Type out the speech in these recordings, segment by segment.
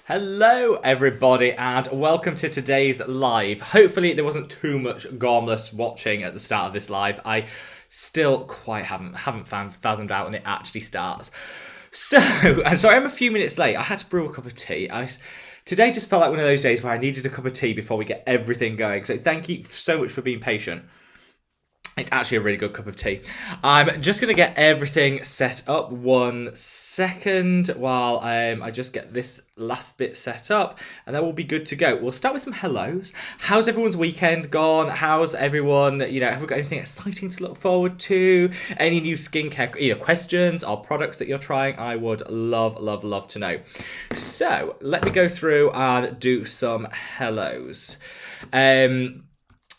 Hello everybody and welcome to today's live. Hopefully there wasn't too much gormless watching at the start of this live. I still quite haven't fathomed out when it actually starts. So, and sorry I'm a few minutes late. I had to brew a cup of tea. Today just felt like one of those days where I needed a cup of tea before we get everything going. So thank you so much for being patient. It's actually a really good cup of tea. I'm just going to get everything set up. 1 second while I just get this last bit set up and then we'll be good to go. We'll start with some hellos. How's everyone's weekend gone? How's everyone, have we got anything exciting to look forward to? Any new skincare, either questions or products that you're trying? I would love to know. So let me go through and do some hellos.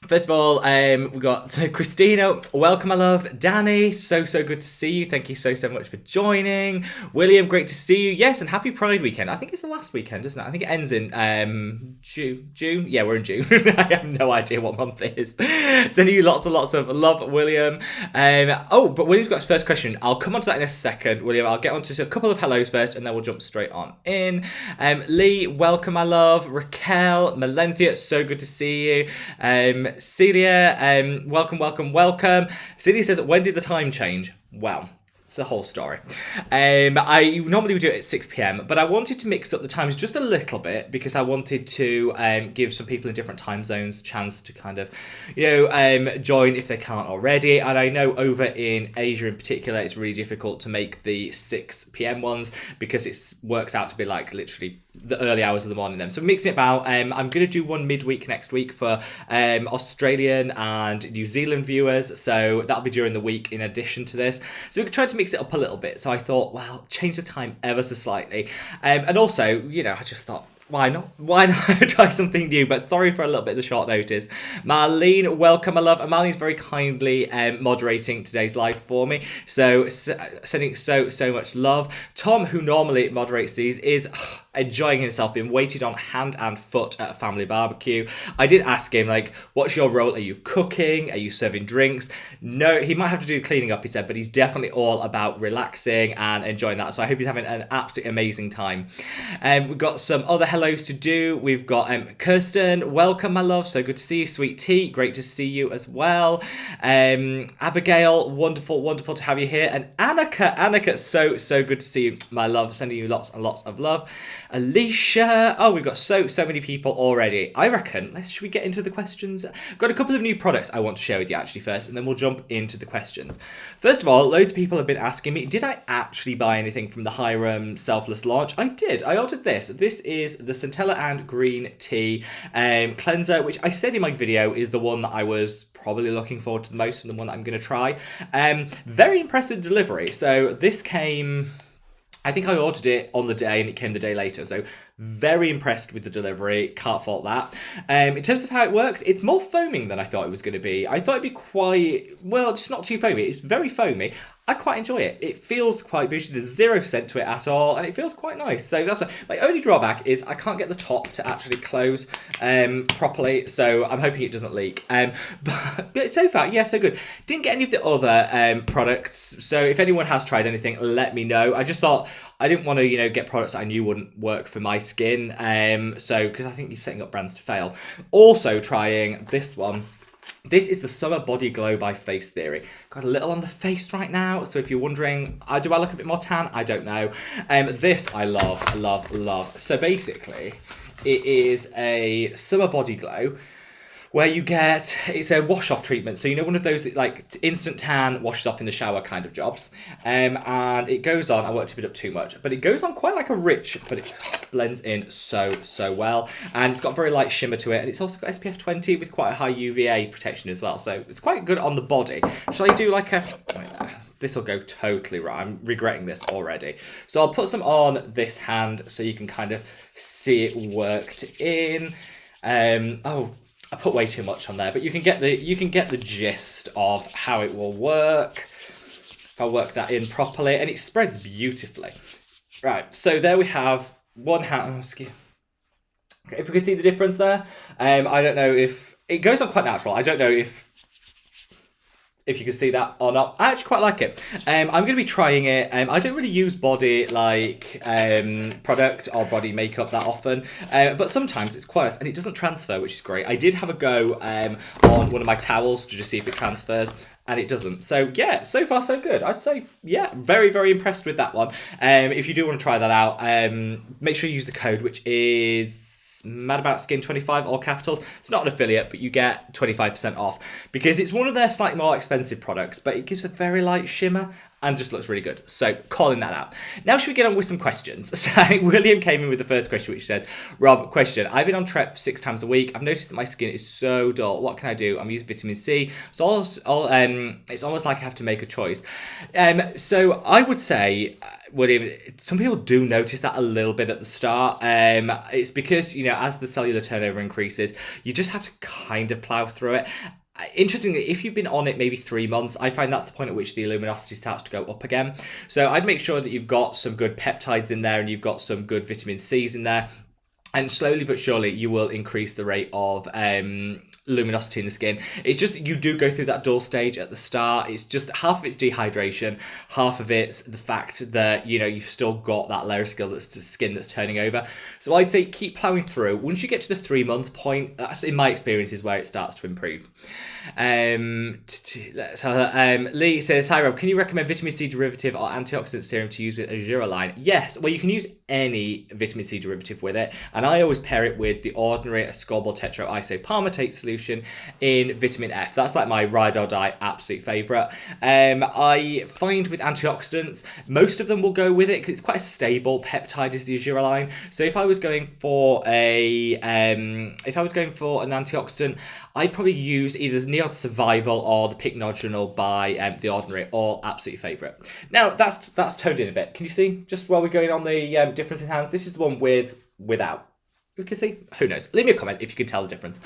First of all, we've got Christina. Welcome, my love. Danny, so good to see you. Thank you so much for joining. William, great to see you. Yes, and happy Pride weekend. I think it's the last weekend, isn't it? I think it ends in June. Yeah, we're in June. I have no idea what month it is. Sending you lots of love, William. But William's got his first question. I'll come on to that in a second, William. I'll get on to a couple of hellos first, and then we'll jump straight on in. Lee, welcome, my love. Raquel, Melenthia, so good to see you. Celia, welcome. Celia says, when did the time change? Well, it's the whole story. I normally would do it at 6 p.m, but I wanted to mix up the times just a little bit because I wanted to give some people in different time zones a chance to kind of, join if they can't already. And I know over in Asia in particular, it's really difficult to make the 6 p.m. ones because it works out to be like literally the early hours of the morning then. So mixing it about, I'm going to do one midweek next week for Australian and New Zealand viewers. So that'll be during the week in addition to this. So we're trying to mix it up a little bit. So I thought, well, change the time ever so slightly. And also, I just thought, why not try something new? But sorry for a little bit of the short notice. Marlene, welcome, my love. And Marlene's very kindly moderating today's live for me. So sending so much love. Tom, who normally moderates these, is enjoying himself, being waited on hand and foot at a family barbecue. I did ask him, what's your role? Are you cooking? Are you serving drinks? No, he might have to do cleaning up, he said, but he's definitely all about relaxing and enjoying that. So I hope he's having an absolutely amazing time. We've got some other hellos to do. We've got Kirsten, welcome, my love. So good to see you. Sweet Tea, great to see you as well. Abigail, wonderful to have you here. And Annika, so good to see you, my love. Sending you lots and lots of love. Alicia, we've got so many people already. I reckon, should we get into the questions? I've got a couple of new products I want to share with you actually first, and then we'll jump into the questions. First of all, loads of people have been asking me, did I actually buy anything from the Hiram Selfless launch? I did. I ordered this. This is the Centella and Green Tea cleanser, which I said in my video is the one that I was probably looking forward to the most and the one that I'm going to try. Very impressed with the delivery. So this came, I think I ordered it on the day and it came the day later. So very impressed with the delivery. Can't fault that. In terms of how it works, it's more foaming than I thought it was going to be. I thought it'd be quite, just not too foamy. It's very foamy. I quite enjoy it. It feels quite bougie. There's 0 scent to it at all, and it feels quite nice. So that's my only drawback is I can't get the top to actually close properly. So I'm hoping it doesn't leak. But so far, yeah, so good. Didn't get any of the other products. So if anyone has tried anything, let me know. I just thought I didn't want to, get products that I knew wouldn't work for my skin. Because I think you're setting up brands to fail. Also trying this one. This is the Summer Body Glow by Face Theory. Got a little on the face right now, so if you're wondering, do I look a bit more tan? I don't know. This I love. So basically, it is a Summer Body Glow where you get, it's a wash-off treatment. So one of those instant tan, washes off in the shower kind of jobs. And it goes on, I won't tip it up too much, but it goes on quite like a rich, but it blends in so well. And it's got a very light shimmer to it. And it's also got SPF 20 with quite a high UVA protection as well. So it's quite good on the body. Shall I do this will go totally right. I'm regretting this already. So I'll put some on this hand so you can kind of see it worked in. I put way too much on there, but you can get the gist of how it will work. If I work that in properly, and it spreads beautifully. Right, so there we have one hand. Okay, if we can see the difference there, I don't know if it goes on quite natural. I don't know if if you can see that or not. I actually quite like it. I'm going to be trying it. I don't really use body product or body makeup that often, but sometimes it's quite nice and it doesn't transfer, which is great. I did have a go on one of my towels to just see if it transfers, and it doesn't. So yeah, so far so good. I'd say, yeah, very, very impressed with that one. If you do want to try that out, make sure you use the code, which is MadAboutSkin25, all capitals. It's not an affiliate, but you get 25% off because it's one of their slightly more expensive products, but it gives a very light shimmer and just looks really good. So calling that out. Now should we get on with some questions? So William came in with the first question, which said, Rob, question. I've been on Tret 6 times a week. I've noticed that my skin is so dull. What can I do? I'm using vitamin C. So it's almost like I have to make a choice. So I would say, William, some people do notice that a little bit at the start. It's because, you know, as the cellular turnover increases, you just have to kind of plow through it. Interestingly, if you've been on it maybe 3 months, I find that's the point at which the luminosity starts to go up again. So I'd make sure that you've got some good peptides in there and you've got some good vitamin C's in there. And slowly but surely, you will increase the rate of luminosity in the skin. It's just that you do go through that dull stage at the start. It's just half of it's dehydration, half of it's the fact that, you know, you've still got that layer of skin that's turning over. So I'd say keep plowing through. Once you get to the 3 month point, that's in my experience is where it starts to improve. Lee says, hi Rob, can you recommend vitamin C derivative or antioxidant serum to use with Azure line? Yes, well you can use any vitamin C derivative with it, and I always pair it with the ordinary ascorbyl tetroisopalmitate solution in vitamin F. That's like my ride or die absolute favourite. I find with antioxidants, most of them will go with it because it's quite a stable peptide is the Azure line. So if I was going for an antioxidant, I'd probably use either Neon Survival or the Pigmented by The Ordinary, all absolutely favourite. Now, that's toned in a bit. Can you see, just while we're going on the difference in hands, this is the one without. You can see, who knows? Leave me a comment if you can tell the difference.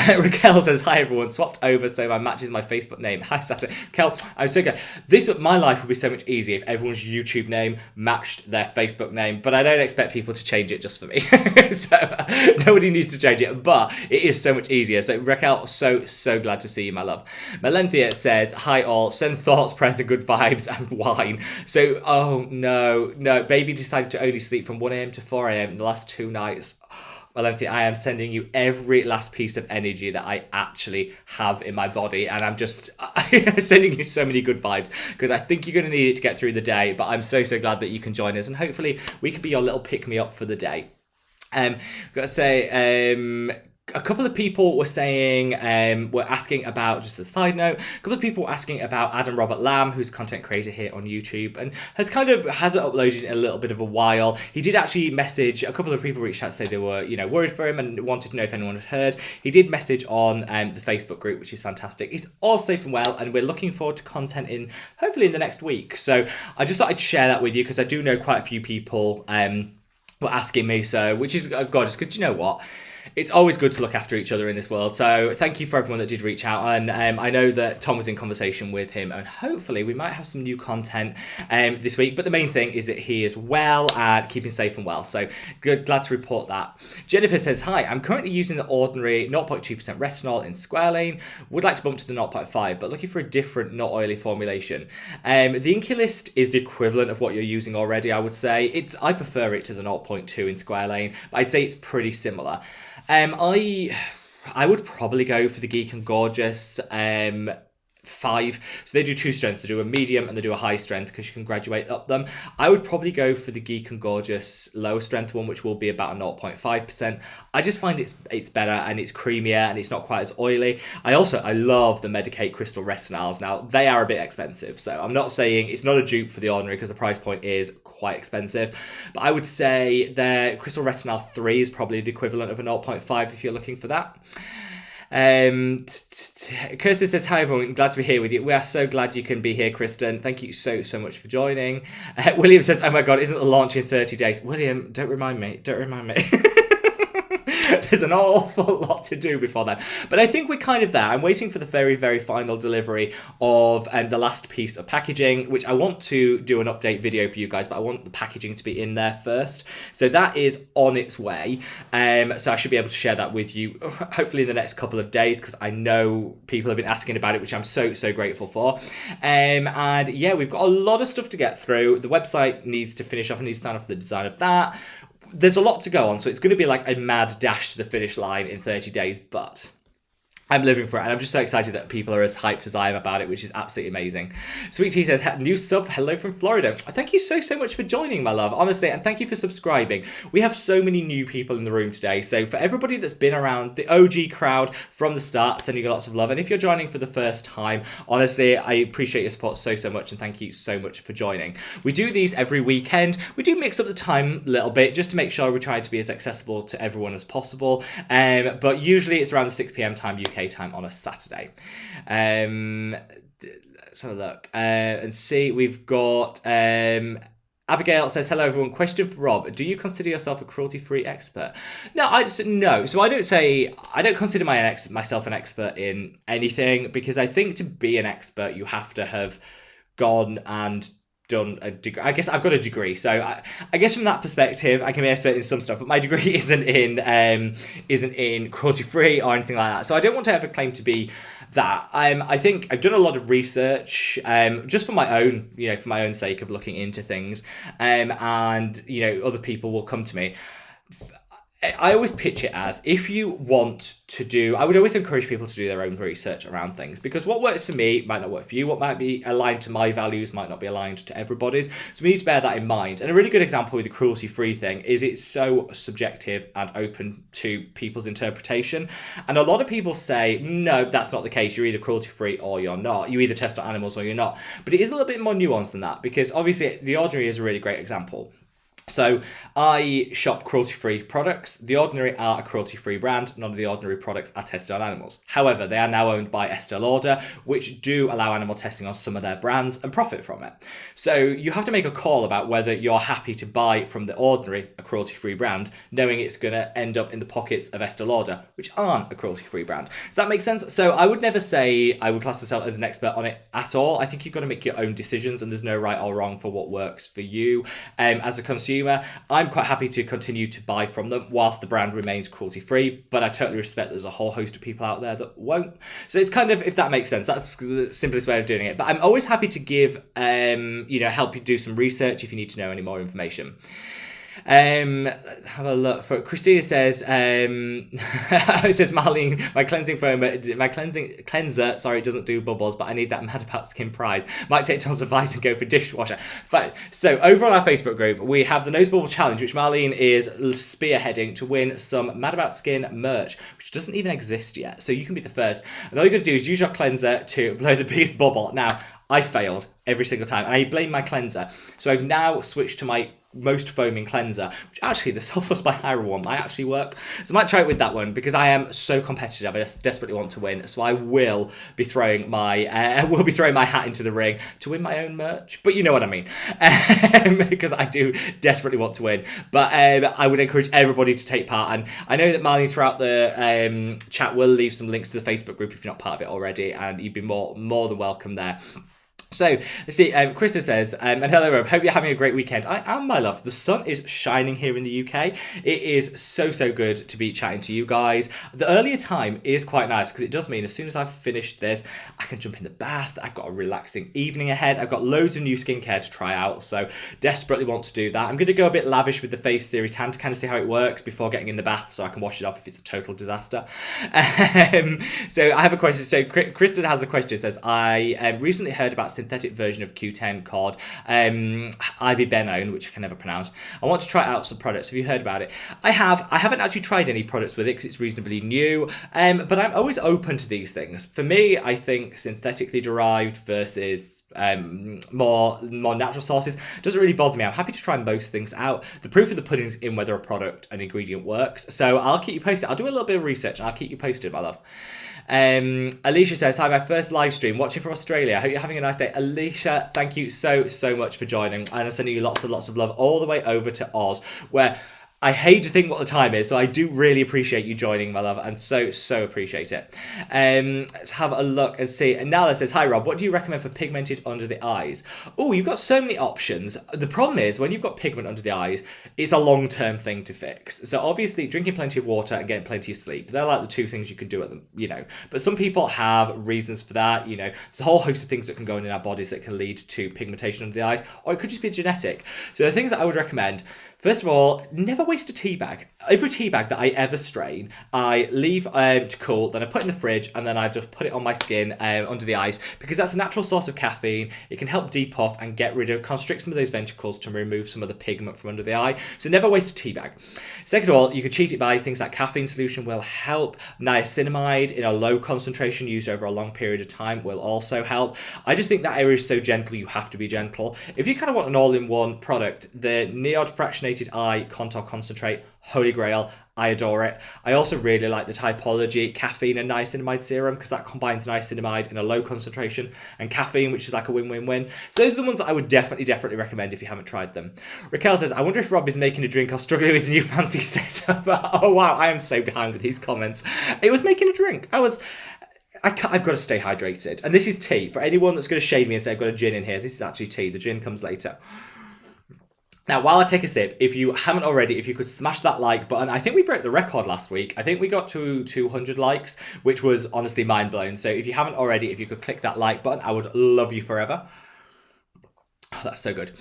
Raquel says, hi everyone, swapped over so my matches my Facebook name. Hi Saturday. Raquel, I'm so good. My life would be so much easier if everyone's YouTube name matched their Facebook name, but I don't expect people to change it just for me. So nobody needs to change it, but it is so much easier. So Raquel, so glad to see you, my love. Melenthia says, hi all, send thoughts, prayers and good vibes and wine. So, oh no, baby decided to only sleep from 1 a.m. to 4 a.m. in the last 2 nights. Melenthia, I am sending you every last piece of energy that I actually have in my body, and I'm just sending you so many good vibes because I think you're going to need it to get through the day, but I'm so glad that you can join us, and hopefully we can be your little pick-me-up for the day. I've got to say, a couple of people were saying, were asking about, just a side note, a couple of people were asking about Adam Robert Lamb, who's a content creator here on YouTube and hasn't uploaded in a little bit of a while. He did actually message, a couple of people reached out to say they were, you know, worried for him and wanted to know if anyone had heard. He did message on the Facebook group, which is fantastic. He's all safe and well, and we're looking forward to content hopefully in the next week. So I just thought I'd share that with you because I do know quite a few people were asking me, so, which is gorgeous, because you know what? It's always good to look after each other in this world. So thank you for everyone that did reach out. And I know that Tom was in conversation with him, and hopefully we might have some new content this week. But the main thing is that he is well and keeping safe and well. So glad to report that. Jennifer says, hi, I'm currently using the ordinary 0.2% retinol in squalane. Would like to bump to the 0.5, but looking for a different, not oily formulation. The Inculist is the equivalent of what you're using already, I would say. I prefer it to the 0.2 in squalane, but I'd say it's pretty similar. I would probably go for the Geek and Gorgeous 5. So they do 2 strengths. They do a medium and they do a high strength because you can graduate up them. I would probably go for the Geek and Gorgeous lower strength one, which will be about a 0.5%. I just find it's better and it's creamier and it's not quite as oily. I love the Medicate Crystal Retinols. Now, they are a bit expensive, so I'm not saying it's not a dupe for the Ordinary because the price point is quite expensive, but I would say the Crystal Retinol 3 is probably the equivalent of a 0.5 if you're looking for that. Kirsten says, hi everyone, glad to be here with you. We are so glad you can be here, Kristen. Thank you so much for joining. William says, oh my god, isn't the launch in 30 days? William, don't remind me. there's an awful lot to do before then. But I think we're kind of there. I'm waiting for the very, very final delivery of the last piece of packaging, which I want to do an update video for you guys, but I want the packaging to be in there first. So that is on its way. So I should be able to share that with you hopefully in the next couple of days, because I know people have been asking about it, which I'm so grateful for. And yeah, we've got a lot of stuff to get through. The website needs to finish off and needs to sign off the design of that. There's a lot to go on, so it's going to be like a mad dash to the finish line in 30 days, but I'm living for it, and I'm just so excited that people are as hyped as I am about it, which is absolutely amazing. Sweet Tea says, new sub, hello from Florida. Thank you so much for joining, my love, honestly, and thank you for subscribing. We have so many new people in the room today, so for everybody that's been around, the OG crowd from the start, sending you lots of love, and if you're joining for the first time, honestly, I appreciate your support so much, and thank you so much for joining. We do these every weekend. We do mix up the time a little bit, just to make sure we try to be as accessible to everyone as possible, but usually it's around the 6 p.m. time, UK time on a Saturday. Let's have a look and see. We've got Abigail says, hello everyone, question for Rob, do you consider yourself a cruelty-free expert? No. So I don't consider myself an expert in anything, because I think to be an expert you have to have gone and done a degree. I guess I've got a degree, so I guess from that perspective I can be an expert in some stuff, but my degree isn't in cruelty-free or anything like that, so I don't want to ever claim to be that. I think I've done a lot of research just for my own sake of looking into things, and other people will come to me. I always pitch it as, if you want to do, I would always encourage people to do their own research around things, because what works for me might not work for you. What might be aligned to my values might not be aligned to everybody's. So we need to bear that in mind. And a really good example with the cruelty-free thing is it's so subjective and open to people's interpretation. And a lot of people say, no, that's not the case. You're either cruelty-free or you're not. You either test on animals or you're not. But it is a little bit more nuanced than that, because obviously The Ordinary is a really great example. So I shop cruelty-free products. The Ordinary are a cruelty-free brand. None of The Ordinary products are tested on animals. However, they are now owned by Estee Lauder, which do allow animal testing on some of their brands and profit from it. So you have to make a call about whether you're happy to buy from The Ordinary, a cruelty-free brand, knowing it's going to end up in the pockets of Estee Lauder, which aren't a cruelty-free brand. Does that make sense? So I would never say I would class myself as an expert on it at all. I think you've got to make your own decisions, and there's no right or wrong for what works for you. As a consumer, I'm quite happy to continue to buy from them whilst the brand remains cruelty-free, but I totally respect there's a whole host of people out there that won't. So it's kind of, if that makes sense, that's the simplest way of doing it. But I'm always happy to give, help you do some research if you need to know any more information. Have a look. For Christina says, it says, Marlene, my cleansing cleanser, doesn't do bubbles, but I need that Mad About Skin prize. Might take Tom's advice and go for dishwasher. Fine. So over on our Facebook group, we have the Nose Bubble Challenge, which Marlene is spearheading to win some Mad About Skin merch, which doesn't even exist yet. So you can be the first. And all you got to do is use your cleanser to blow the biggest bubble. Now, I failed every single time, and I blame my cleanser. So I've now switched to my most foaming cleanser, which actually the Selfless by Hiram one might actually work. So I might try it with that one, because I am so competitive. I just desperately want to win. So I will be throwing my hat into the ring to win my own merch. But you know what I mean, because I do desperately want to win. But I would encourage everybody to take part. And I know that Marlene throughout the chat will leave some links to the Facebook group if you're not part of it already, and you'd be more than welcome there. So, let's see, Krista says, and hello Rob, hope you're having a great weekend. I am, my love. The sun is shining here in the UK. It is so good to be chatting to you guys. The earlier time is quite nice, because it does mean as soon as I've finished this, I can jump in the bath. I've got a relaxing evening ahead. I've got loads of new skincare to try out, so desperately want to do that. I'm going to go a bit lavish with the Face Theory tan to kind of see how it works before getting in the bath, so I can wash it off if it's a total disaster. So I have a question. So Kristen has a question. It says, I recently heard about synthetic version of Q10 called ibubenone, which I can never pronounce. I want to try out some products. Have you heard about it? I haven't actually tried any products with it because it's reasonably new, but I'm always open to these things. For me, I think synthetically derived versus more natural sources doesn't really bother me. I'm happy to try most things out. The proof of the pudding is in whether a product, an ingredient works. So I'll keep you posted. I'll do a little bit of research and I'll keep you posted, my love. Alicia says, hi, my first live stream, watching from Australia. I hope you're having a nice day. Alicia, thank you so much for joining, and I'm sending you lots and lots of love all the way over to Oz, where I hate to think what the time is, so I do really appreciate you joining, my love, and so appreciate it. Let's have a look and see. And Nala says, hi Rob, what do you recommend for pigmented under the eyes? Oh, you've got so many options. The problem is, when you've got pigment under the eyes, it's a long-term thing to fix. So obviously, drinking plenty of water and getting plenty of sleep, they're like the two things you can do at them, you know. But some people have reasons for that, you know. There's a whole host of things that can go on in our bodies that can lead to pigmentation under the eyes, or it could just be genetic. So the things that I would recommend, first of all, never waste a tea bag. Every tea bag that I ever strain, I leave to cool, then I put in the fridge, and then I just put it on my skin under the eyes, because that's a natural source of caffeine. It can help depuff and constrict some of those ventricles to remove some of the pigment from under the eye. So never waste a tea bag. Second of all, you could cheat it by things like caffeine solution will help. Niacinamide in a low concentration used over a long period of time will also help. I just think that area is so gentle, you have to be gentle. If you kind of want an all-in-one product, the Neod Fractionated Eye Contour Concentrate, holy grail, I adore it. I also really like the Typology caffeine and niacinamide serum, because that combines niacinamide in a low concentration and caffeine, which is like a win-win-win. So those are the ones that I would definitely recommend if you haven't tried them. Raquel says, I wonder if Rob is making a drink or struggling with a new fancy setup. Oh wow, I am so behind with these comments. It was making a drink. I've got to stay hydrated. And this is tea. For anyone that's going to shade me and say I've got a gin in here, this is actually tea. The gin comes later. Now, while I take a sip, if you haven't already, if you could smash that like button. I think we broke the record last week. I think we got to 200 likes, which was honestly mind-blowing. So if you haven't already, if you could click that like button, I would love you forever. Oh, that's so good.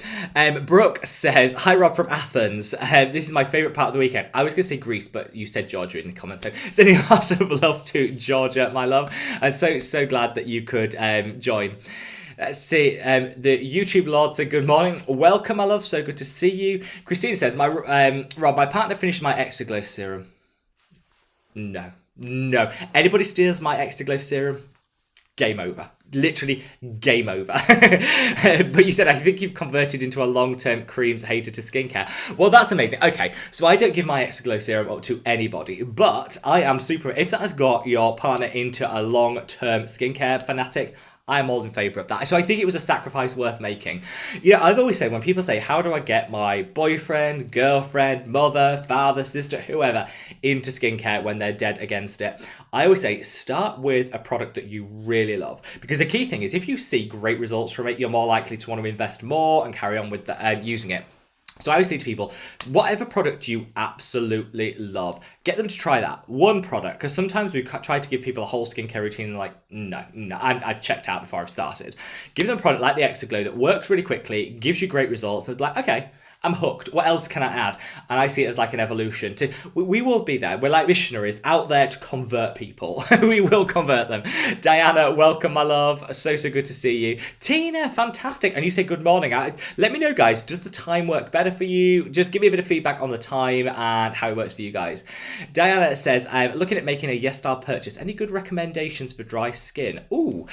Brooke says, hi Rob from Athens. This is my favourite part of the weekend. I was going to say Greece, but you said Georgia in the comments. So sending lots of love to Georgia, my love. I'm so glad that you could join. Let's see, the YouTube Lord said, good morning. Welcome, my love. So good to see you. Christina says, Rob, my partner finished my Extra Glow serum. No. Anybody steals my Extra Glow serum, game over. Literally game over. But you said, I think you've converted into a long-term creams hater to skincare. Well, that's amazing. Okay, so I don't give my Extra Glow serum up to anybody, but I am super, if that has got your partner into a long-term skincare fanatic, I'm all in favour of that. So I think it was a sacrifice worth making. You know, I've always said, when people say, how do I get my boyfriend, girlfriend, mother, father, sister, whoever into skincare when they're dead against it? I always say, start with a product that you really love. Because the key thing is, if you see great results from it, you're more likely to want to invest more and carry on with using it. So I always say to people, whatever product you absolutely love, get them to try that one product. Because sometimes we try to give people a whole skincare routine and like, no, I've checked out before I've started. Give them a product like the Extra Glow that works really quickly, gives you great results. And like, okay, I'm hooked. What else can I add? And I see it as like an evolution. We will be there. We're like missionaries out there to convert people. We will convert them. Diana, welcome, my love. So good to see you. Tina, fantastic. And you say good morning. Let me know, guys. Does the time work better for you? Just give me a bit of feedback on the time and how it works for you guys. Diana says, I'm looking at making a YesStyle purchase. Any good recommendations for dry skin? Ooh.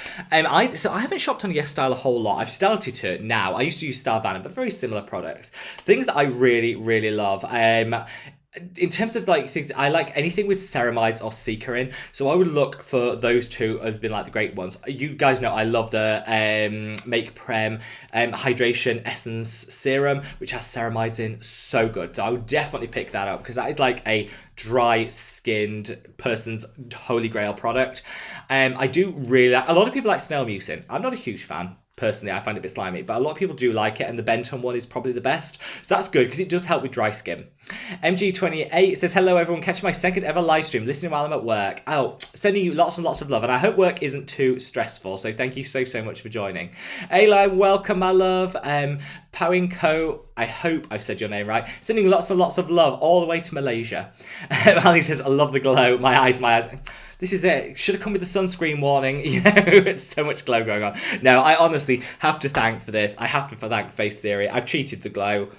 So I haven't shopped on YesStyle a whole lot. I've started to now. I used to use Starvana, but very similar products. Things that I really love. In terms of like things, I like anything with ceramides or Cica in. So I would look for those two as been like the great ones. You guys know I love the Make Prem Hydration Essence Serum, which has ceramides in. So good. So I would definitely pick that up, because that is like a dry skinned person's holy grail product. I do really like, a lot of people like snail mucin. I'm not a huge fan. Personally, I find it a bit slimy, but a lot of people do like it, and the Benton one is probably the best. So that's good, because it does help with dry skin. MG28 says, hello everyone, catching my second ever live stream, listening while I'm at work. Oh, sending you lots and lots of love, and I hope work isn't too stressful, so thank you so much for joining. Ayla, welcome, my love. Powinko, I hope I've said your name right. Sending lots and lots of love all the way to Malaysia. Ali says, I love the glow, my eyes. This is it. Should have come with the sunscreen warning. You know, it's so much glow going on. No, I honestly have to thank for this. I have to thank Face Theory. I've cheated the glow.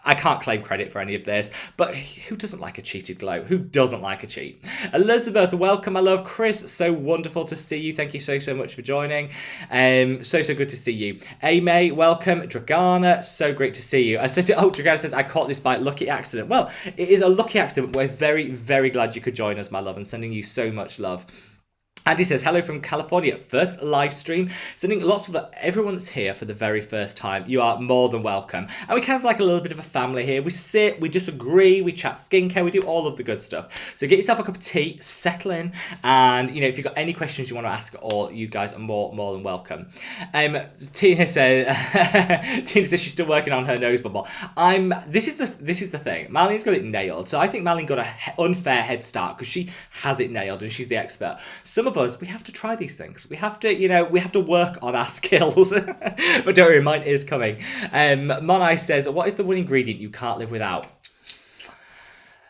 I can't claim credit for any of this, but who doesn't like a cheated glow? Who doesn't like a cheat? Elizabeth, welcome, my love. Chris, so wonderful to see you. Thank you so much for joining. So good to see you. May, welcome. Dragana, so great to see you. Dragana says, I caught this by lucky accident. Well, it is a lucky accident. We're very glad you could join us, my love, and sending you so much love. Andy says, hello from California, first live stream. Sending lots of everyone that's here for the very first time. You are more than welcome. And we kind of like a little bit of a family here. We sit, we disagree, we chat skincare, we do all of the good stuff. So get yourself a cup of tea, settle in, and you know, if you've got any questions you want to ask at all, you guys are more than welcome. Tina says she's still working on her nose bubble. This is the thing. Marlene's got it nailed. So I think Marlene got an unfair head start because she has it nailed and she's the expert. Some of us, we have to try these things. We have to, we have to work on our skills. But don't worry, mine is coming. Monai says, what is the one ingredient you can't live without?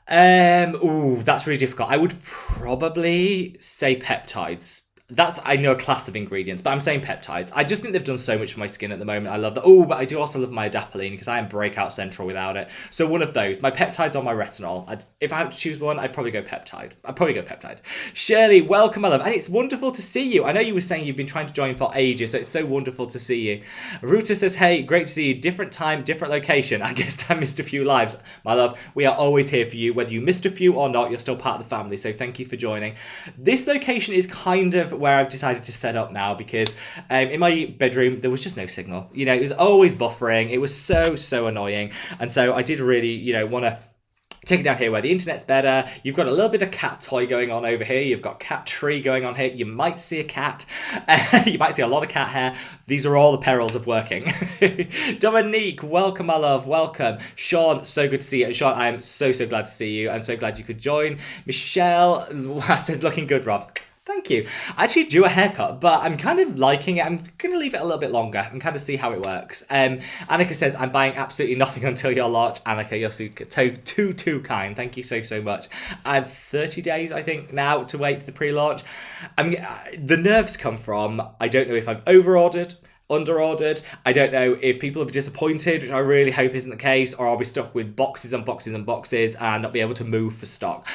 That's really difficult. I would probably say peptides. That's, I know, a class of ingredients, but I'm saying peptides. I just think they've done so much for my skin at the moment. I love that. Oh, but I do also love my adapalene because I am breakout central without it. So one of those. My peptides or my retinol. If I had to choose one, I'd probably go peptide. Shirley, welcome, my love. And it's wonderful to see you. I know you were saying you've been trying to join for ages, so it's so wonderful to see you. Ruta says, hey, great to see you. Different time, different location. I guess I missed a few lives. My love, we are always here for you. Whether you missed a few or not, you're still part of the family. So thank you for joining. This location is kind of where I've decided to set up now because in my bedroom there was just no signal. It was always buffering. It was so annoying, and so I did really want to take it down here where the internet's better. You've got a little bit of cat toy going on over here. You've got cat tree going on here. You might see a cat. You might see a lot of cat hair. These are all the perils of working. Dominique, welcome, my love. Welcome. Sean, so good to see you. And Sean, I am so glad to see you. I'm so glad you could join. Michelle says, looking good, Rob. Thank you. I actually do a haircut, but I'm kind of liking it. I'm going to leave it a little bit longer and kind of see how it works. Annika says, I'm buying absolutely nothing until your launch. Annika, you're too kind. Thank you so much. I have 30 days, I think, now to wait to the pre-launch. The nerves come from, I don't know if I've over-ordered, under-ordered. I don't know if people will be disappointed, which I really hope isn't the case, or I'll be stuck with boxes and boxes and boxes and not be able to move for stock.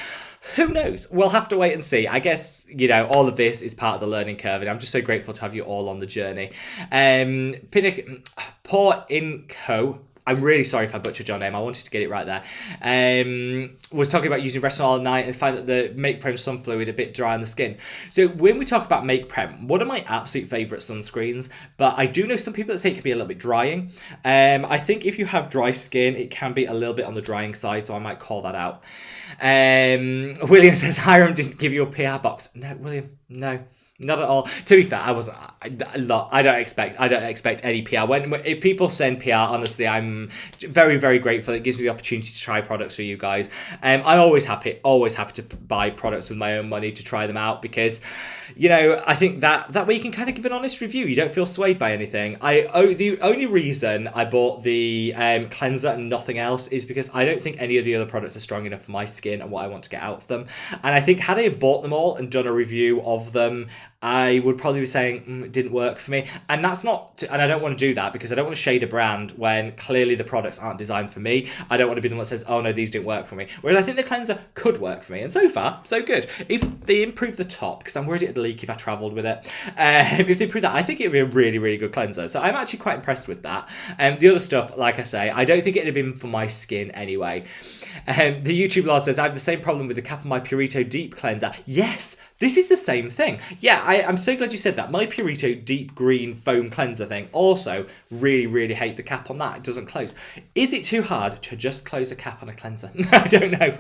Who knows? We'll have to wait and see. I guess, all of this is part of the learning curve, and I'm just so grateful to have you all on the journey. Paw Inco, I'm really sorry if I butchered your name. I wanted to get it right there. Was talking about using retinol at night and find that the Make Prem sun fluid a bit dry on the skin. So when we talk about Make Prem, one of my absolute favourite sunscreens, but I do know some people that say it can be a little bit drying. I think if you have dry skin, it can be a little bit on the drying side, so I might call that out. William says, Hiram didn't give you a PR box. No, William, no. Not at all. To be fair, I don't expect any PR. If people send PR, honestly, I'm very grateful. It gives me the opportunity to try products for you guys. I'm always happy to buy products with my own money to try them out because, I think that way you can kind of give an honest review. You don't feel swayed by anything. The only reason I bought the cleanser and nothing else is because I don't think any of the other products are strong enough for my skin and what I want to get out of them. And I think had I bought them all and done a review of them, I would probably be saying it didn't work for me. And that's not, and I don't want to do that because I don't want to shade a brand when clearly the products aren't designed for me. I don't want to be the one that says, oh no, these didn't work for me. Whereas I think the cleanser could work for me. And so far, so good. If they improve the top, because I'm worried it'd leak if I travelled with it. If they improve that, I think it would be a really good cleanser. So I'm actually quite impressed with that. The other stuff, like I say, I don't think it'd have been for my skin anyway. The YouTube Lord says, I have the same problem with the cap of my Purito Deep Cleanser. Yes, this is the same thing. Yeah, I'm so glad you said that. My Purito Deep Green Foam Cleanser thing, also really hate the cap on that. It doesn't close. Is it too hard to just close a cap on a cleanser? I don't know.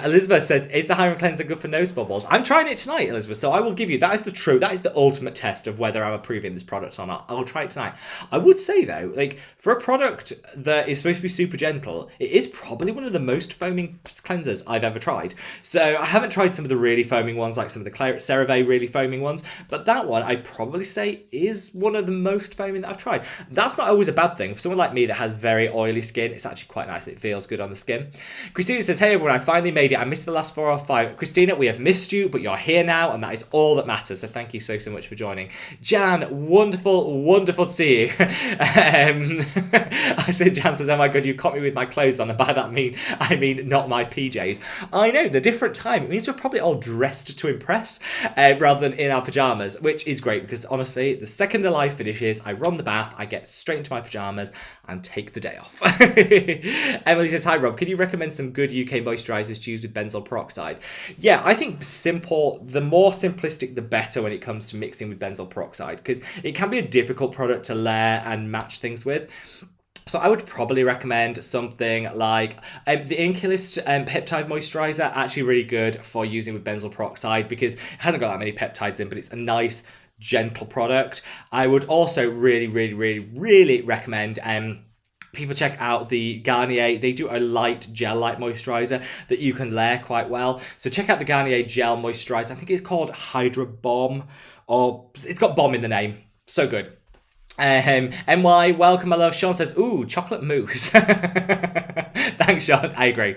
Elizabeth says, is the Hiram cleanser good for nose bubbles? I'm trying it tonight, Elizabeth, so I will give you, that is the ultimate test of whether I'm approving this product or not. I will try it tonight. I would say though, for a product that is supposed to be super gentle, it is probably one of the most foaming cleansers I've ever tried. So I haven't tried some of the really foaming ones, like some of the CeraVe really foaming ones, but that one I'd probably say is one of the most foaming that I've tried. That's not always a bad thing. For someone like me that has very oily skin, it's actually quite nice. It feels good on the skin. Christina says, hey everyone, I finally made it. I missed the last 4 or 5. Christina, we have missed you, but you're here now, and that is all that matters. So thank you so much for joining. Jan, wonderful to see you. I said, Jan says, oh my god, you caught me with my clothes on, and by that I mean not my PJs. I know, the different time. It means we're probably all dressed to impress. rather than in our pajamas, which is great because honestly, the second the live finishes, I run the bath, I get straight into my pajamas and take the day off. Emily says, hi Rob, can you recommend some good UK moisturizers to use with benzoyl peroxide? Yeah, I think simple, the more simplistic the better when it comes to mixing with benzoyl peroxide, because it can be a difficult product to layer and match things with. So I would probably recommend something like the Inculist Peptide Moisturizer, actually really good for using with benzoyl peroxide because it hasn't got that many peptides in, but it's a nice, gentle product. I would also really recommend people check out the Garnier. They do a light gel-like moisturizer that you can layer quite well. So check out the Garnier Gel Moisturizer. I think it's called Hydra Bomb, or it's got bomb in the name. So good. NY, welcome, my love. Sean says, ooh, chocolate mousse. Thanks, Sean. I agree.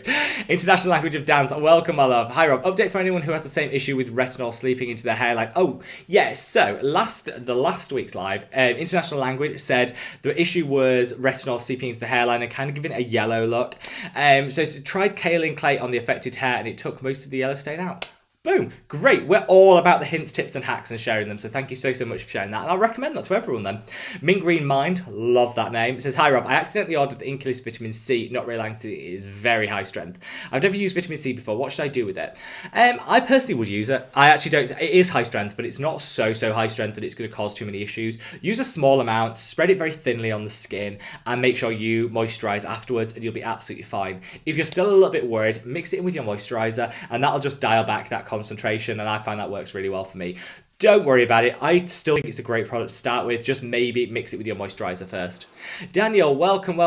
International language of dance. Welcome, my love. Hi, Rob. Update for anyone who has the same issue with retinol sleeping into their hairline. Oh, yes. So the last week's live, international language said the issue was retinol seeping into the hairline and kind of giving it a yellow look. So tried kaolin clay on the affected hair and it took most of the yellow stain out. Boom. Great. We're all about the hints, tips, and hacks and sharing them. So thank you so much for sharing that. And I'll recommend that to everyone then. Mint Green Mind. Love that name. It says, hi, Rob. I accidentally ordered the Inculist Vitamin C, not realizing it is very high strength. I've never used vitamin C before. What should I do with it? I personally would use it. I actually don't. It is high strength, but it's not so high strength that it's going to cause too many issues. Use a small amount, spread it very thinly on the skin, and make sure you moisturize afterwards, and you'll be absolutely fine. If you're still a little bit worried, mix it in with your moisturizer, and that'll just dial back that concentration, and I find that works really well for me. Don't worry about it. I still think it's a great product to start with. Just maybe mix it with your moisturizer first. Daniel, welcome.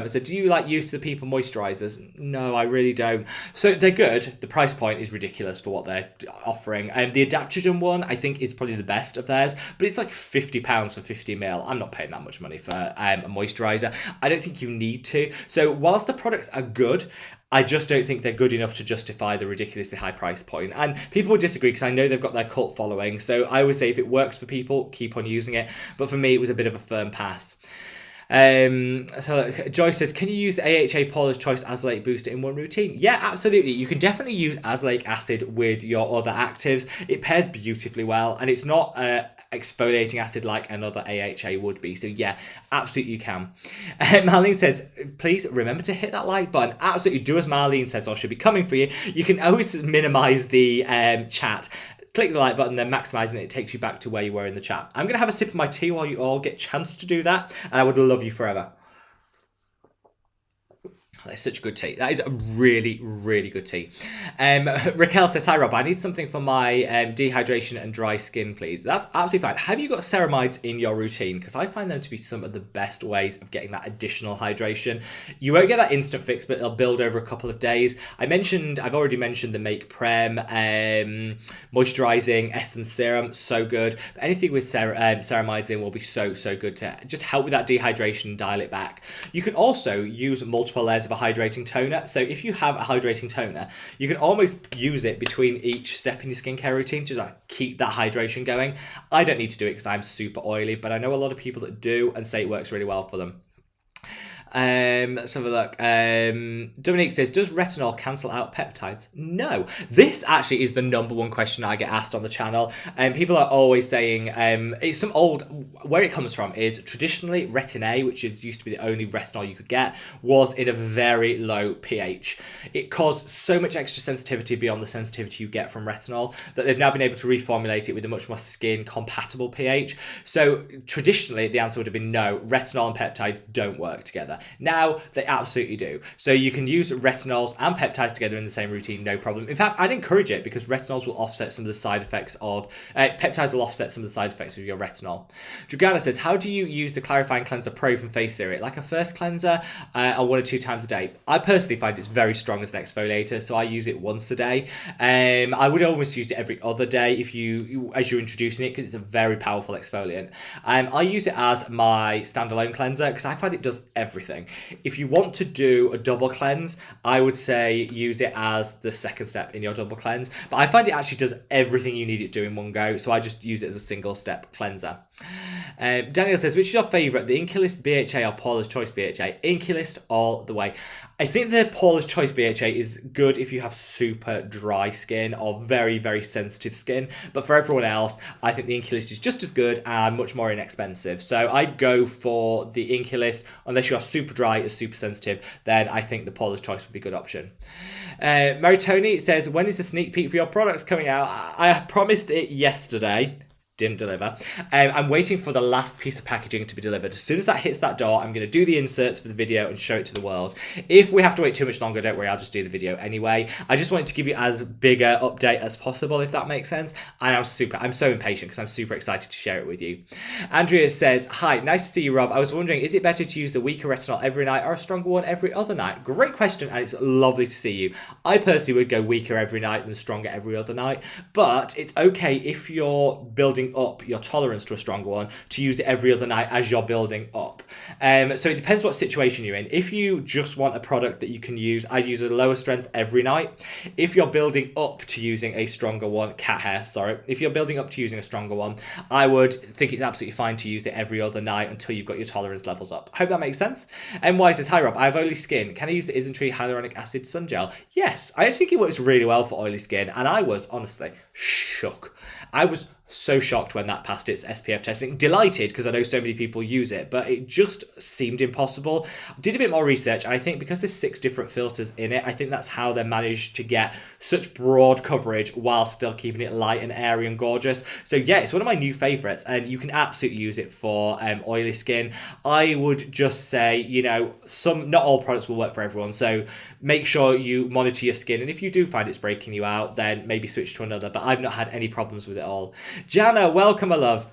So do you like Use to the People moisturizers? No, I really don't. So they're good. The price point is ridiculous for what they're offering. The Adaptogen one, I think, is probably the best of theirs, but it's like £50 for 50ml. I'm not paying that much money for a moisturizer. I don't think you need to. So whilst the products are good, I just don't think they're good enough to justify the ridiculously high price point. And people would disagree because I know they've got their cult following. So I always say if it works for people, keep on using it. But for me, it was a bit of a firm pass. So Joyce says, can you use AHA Paula's Choice Azelaite Booster in one routine? Yeah, absolutely. You can definitely use Azelic acid with your other actives. It pairs beautifully well, and it's not exfoliating acid like another AHA would be. So yeah, absolutely you can. Marlene says, please remember to hit that like button. Absolutely do as Marlene says, or she'll be coming for you. You can always minimize the chat. Click the like button, then maximizing it takes you back to where you were in the chat. I'm going to have a sip of my tea while you all get a chance to do that, and I would love you forever. That's such a good tea. That is a really good tea. Raquel says, hi Rob, I need something for my dehydration and dry skin, please. That's absolutely fine. Have you got ceramides in your routine? Because I find them to be some of the best ways of getting that additional hydration. You won't get that instant fix, but it'll build over a couple of days. I've already mentioned the Make Prem moisturizing essence serum, so good. But anything with ceramides in will be so good to just help with that dehydration, dial it back. You can also use multiple layers of a hydrating toner. So if you have a hydrating toner, you can almost use it between each step in your skincare routine to like keep that hydration going. I don't need to do it because I'm super oily, but I know a lot of people that do and say it works really well for them. Let's have a look. Dominique says, does retinol cancel out peptides? No. This actually is the #1 question I get asked on the channel. People are always saying, it's some where it comes from is traditionally Retin A, which used to be the only retinol you could get, was in a very low pH. It caused so much extra sensitivity beyond the sensitivity you get from retinol that they've now been able to reformulate it with a much more skin compatible pH. So traditionally the answer would have been no, retinol and peptides don't work together. Now they absolutely do. So you can use retinols and peptides together in the same routine, no problem. In fact, I'd encourage it because retinols will offset some of the side effects of peptides will offset some of the side effects of your retinol. Dragana says, how do you use the Clarifying Cleanser Pro from Face Theory? Like a first cleanser or 1 or 2 times a day? I personally find it's very strong as an exfoliator, so I use it once a day. I would almost use it every other day as you're introducing it because it's a very powerful exfoliant. I use it as my standalone cleanser because I find it does everything. If you want to do a double cleanse, I would say use it as the second step in your double cleanse. But I find it actually does everything you need it to in one go, so I just use it as a single step cleanser. Daniel says, which is your favourite, the Inculist BHA or Paula's Choice BHA? Inculist all the way. I think the Paula's Choice BHA is good if you have super dry skin or very, very sensitive skin. But for everyone else, I think the Inculist is just as good and much more inexpensive. So I'd go for the Inculist. Unless you are super dry or super sensitive, then I think the Paula's Choice would be a good option. Mary Tony says, when is the sneak peek for your products coming out? I promised it yesterday. Didn't deliver. I'm waiting for the last piece of packaging to be delivered. As soon as that hits that door, I'm going to do the inserts for the video and show it to the world. If we have to wait too much longer, don't worry, I'll just do the video anyway. I just wanted to give you as big a update as possible, if that makes sense. And I'm so impatient because I'm super excited to share it with you. Andrea says, hi, nice to see you, Rob. I was wondering, is it better to use the weaker retinol every night or a stronger one every other night? Great question, and it's lovely to see you. I personally would go weaker every night than stronger every other night, but it's okay if you're building up your tolerance to a stronger one to use it every other night as you're building up. So it depends what situation you're in. If you just want a product that you can use, I'd use a lower strength every night. If you're building up to using a stronger one, if you're building up to using a stronger one, I would think it's absolutely fine to use it every other night until you've got your tolerance levels up. I hope that makes sense. MY says, hi Rob, I have oily skin. Can I use the Isntree Hyaluronic Acid Sun Gel? Yes, I actually think it works really well for oily skin, and I was honestly shook. I was so shocked when that passed its SPF testing. Delighted because I know so many people use it, but it just seemed impossible. Did a bit more research, and I think because there's 6 different filters in it, I think that's how they managed to get such broad coverage while still keeping it light and airy and gorgeous. So yeah, it's one of my new favorites, and you can absolutely use it for oily skin. I would just say, you know, not all products will work for everyone, so make sure you monitor your skin, and if you do find it's breaking you out, then maybe switch to another, but I've not had any problems with it all. Jana, welcome, my love.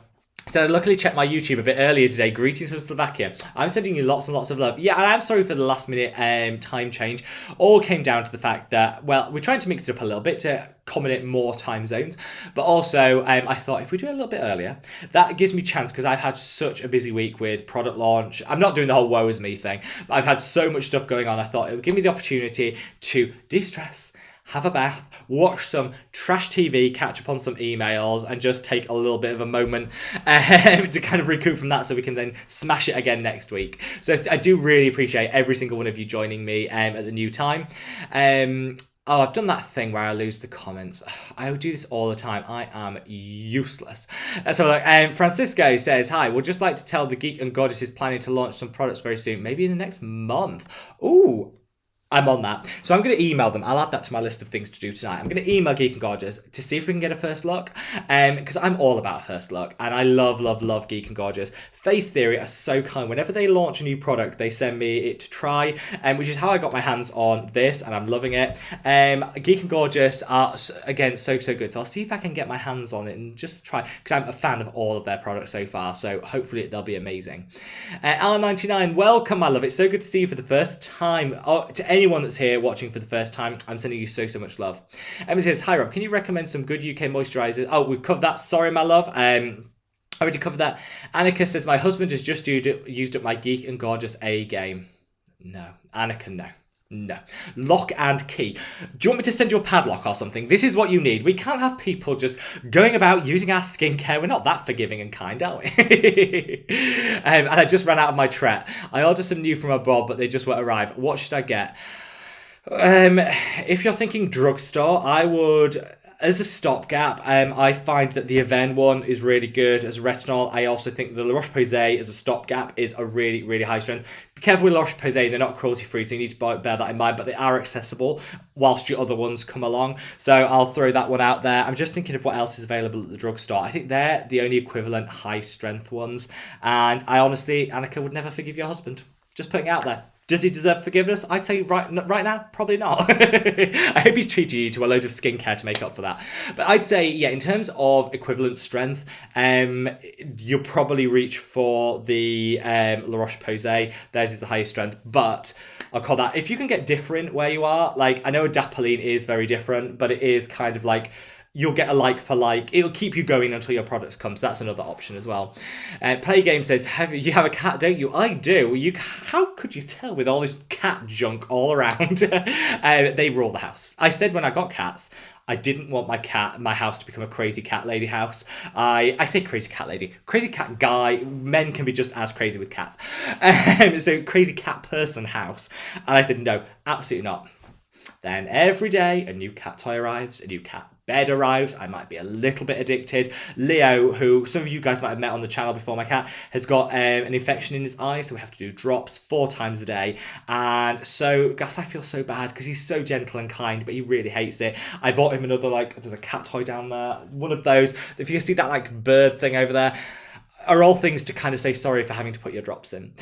So I luckily checked my YouTube a bit earlier today. Greetings from Slovakia. I'm sending you lots and lots of love. Yeah, and I'm sorry for the last minute time change. All came down to the fact that, well, we're trying to mix it up a little bit to accommodate more time zones. But also, I thought if we do it a little bit earlier, that gives me chance because I've had such a busy week with product launch. I'm not doing the whole woe is me thing, but I've had so much stuff going on. I thought it would give me the opportunity to de-stress, have a bath, watch some trash TV, catch up on some emails, and just take a little bit of a moment to kind of recoup from that so we can then smash it again next week. So I do really appreciate every single one of you joining me at the new time. Oh, I've done that thing where I lose the comments. I do this all the time. I am useless. So Francisco says, hi, would just like to tell the Geek and Goddess is planning to launch some products very soon, maybe in the next month. Ooh, I'm on that. So I'm going to email them. I'll add that to my list of things to do tonight. I'm going to email Geek and Gorgeous to see if we can get a first look. Because I'm all about a first look. And I love, love, love Geek and Gorgeous. Face Theory are so kind. Whenever they launch a new product, they send me it to try. Which is how I got my hands on this. And I'm loving it. Geek and Gorgeous are, again, so, so good. So I'll see if I can get my hands on it and just try. Because I'm a fan of all of their products so far. So hopefully they'll be amazing. Alan99, welcome, my love. It's so good to see you for the first time. Oh, to anyone that's here watching for the first time, I'm sending you so, so much love. Emily says, hi Rob, can you recommend some good UK moisturizers? Oh, we've covered that. Sorry, my love. I already covered that. Annika says, my husband has just used up my Geek and Gorgeous A game. No. Annika, no. No. Lock and key. Do you want me to send you a padlock or something? This is what you need. We can't have people just going about using our skincare. We're not that forgiving and kind, are we? And I just ran out of my tret. I ordered some new from abroad, but they just won't arrive. What should I get? If you're thinking drugstore, I would, as a stopgap, I find that the Avène one is really good as retinol. I also think the La Roche-Posay as a stopgap is a really, really high strength. Be careful with La Roche-Posay, they're not cruelty-free, so you need to bear that in mind, but they are accessible whilst your other ones come along. So I'll throw that one out there. I'm just thinking of what else is available at the drugstore. I think they're the only equivalent high-strength ones. And I honestly, Annika, would never forgive your husband. Just putting it out there. Does he deserve forgiveness? I'd say right now, probably not. I hope he's treated you to a load of skincare to make up for that. But I'd say, yeah, in terms of equivalent strength, you'll probably reach for the La Roche-Posay. Theirs is the highest strength, but I'll call that, if you can get different where you are, like, I know Adapalene is very different, but it is kind of like you'll get a like for like. It'll keep you going until your products come. So that's another option as well. Play Game says, you have a cat, don't you? I do. How could you tell with all this cat junk all around? They rule the house. I said when I got cats, I didn't want my house to become a crazy cat lady house. I say crazy cat lady, crazy cat guy. Men can be just as crazy with cats. So crazy cat person house. And I said, no, absolutely not. Then every day a new cat toy arrives, a new cat bed arrives. I might be a little bit addicted. Leo, who some of you guys might have met on the channel before, my cat, has got an infection in his eye, so we have to do drops 4 times a day. And so, Gus, I feel so bad because he's so gentle and kind, but he really hates it. I bought him another, there's a cat toy down there, one of those. If you see that bird thing over there, are all things to kind of say sorry for having to put your drops in.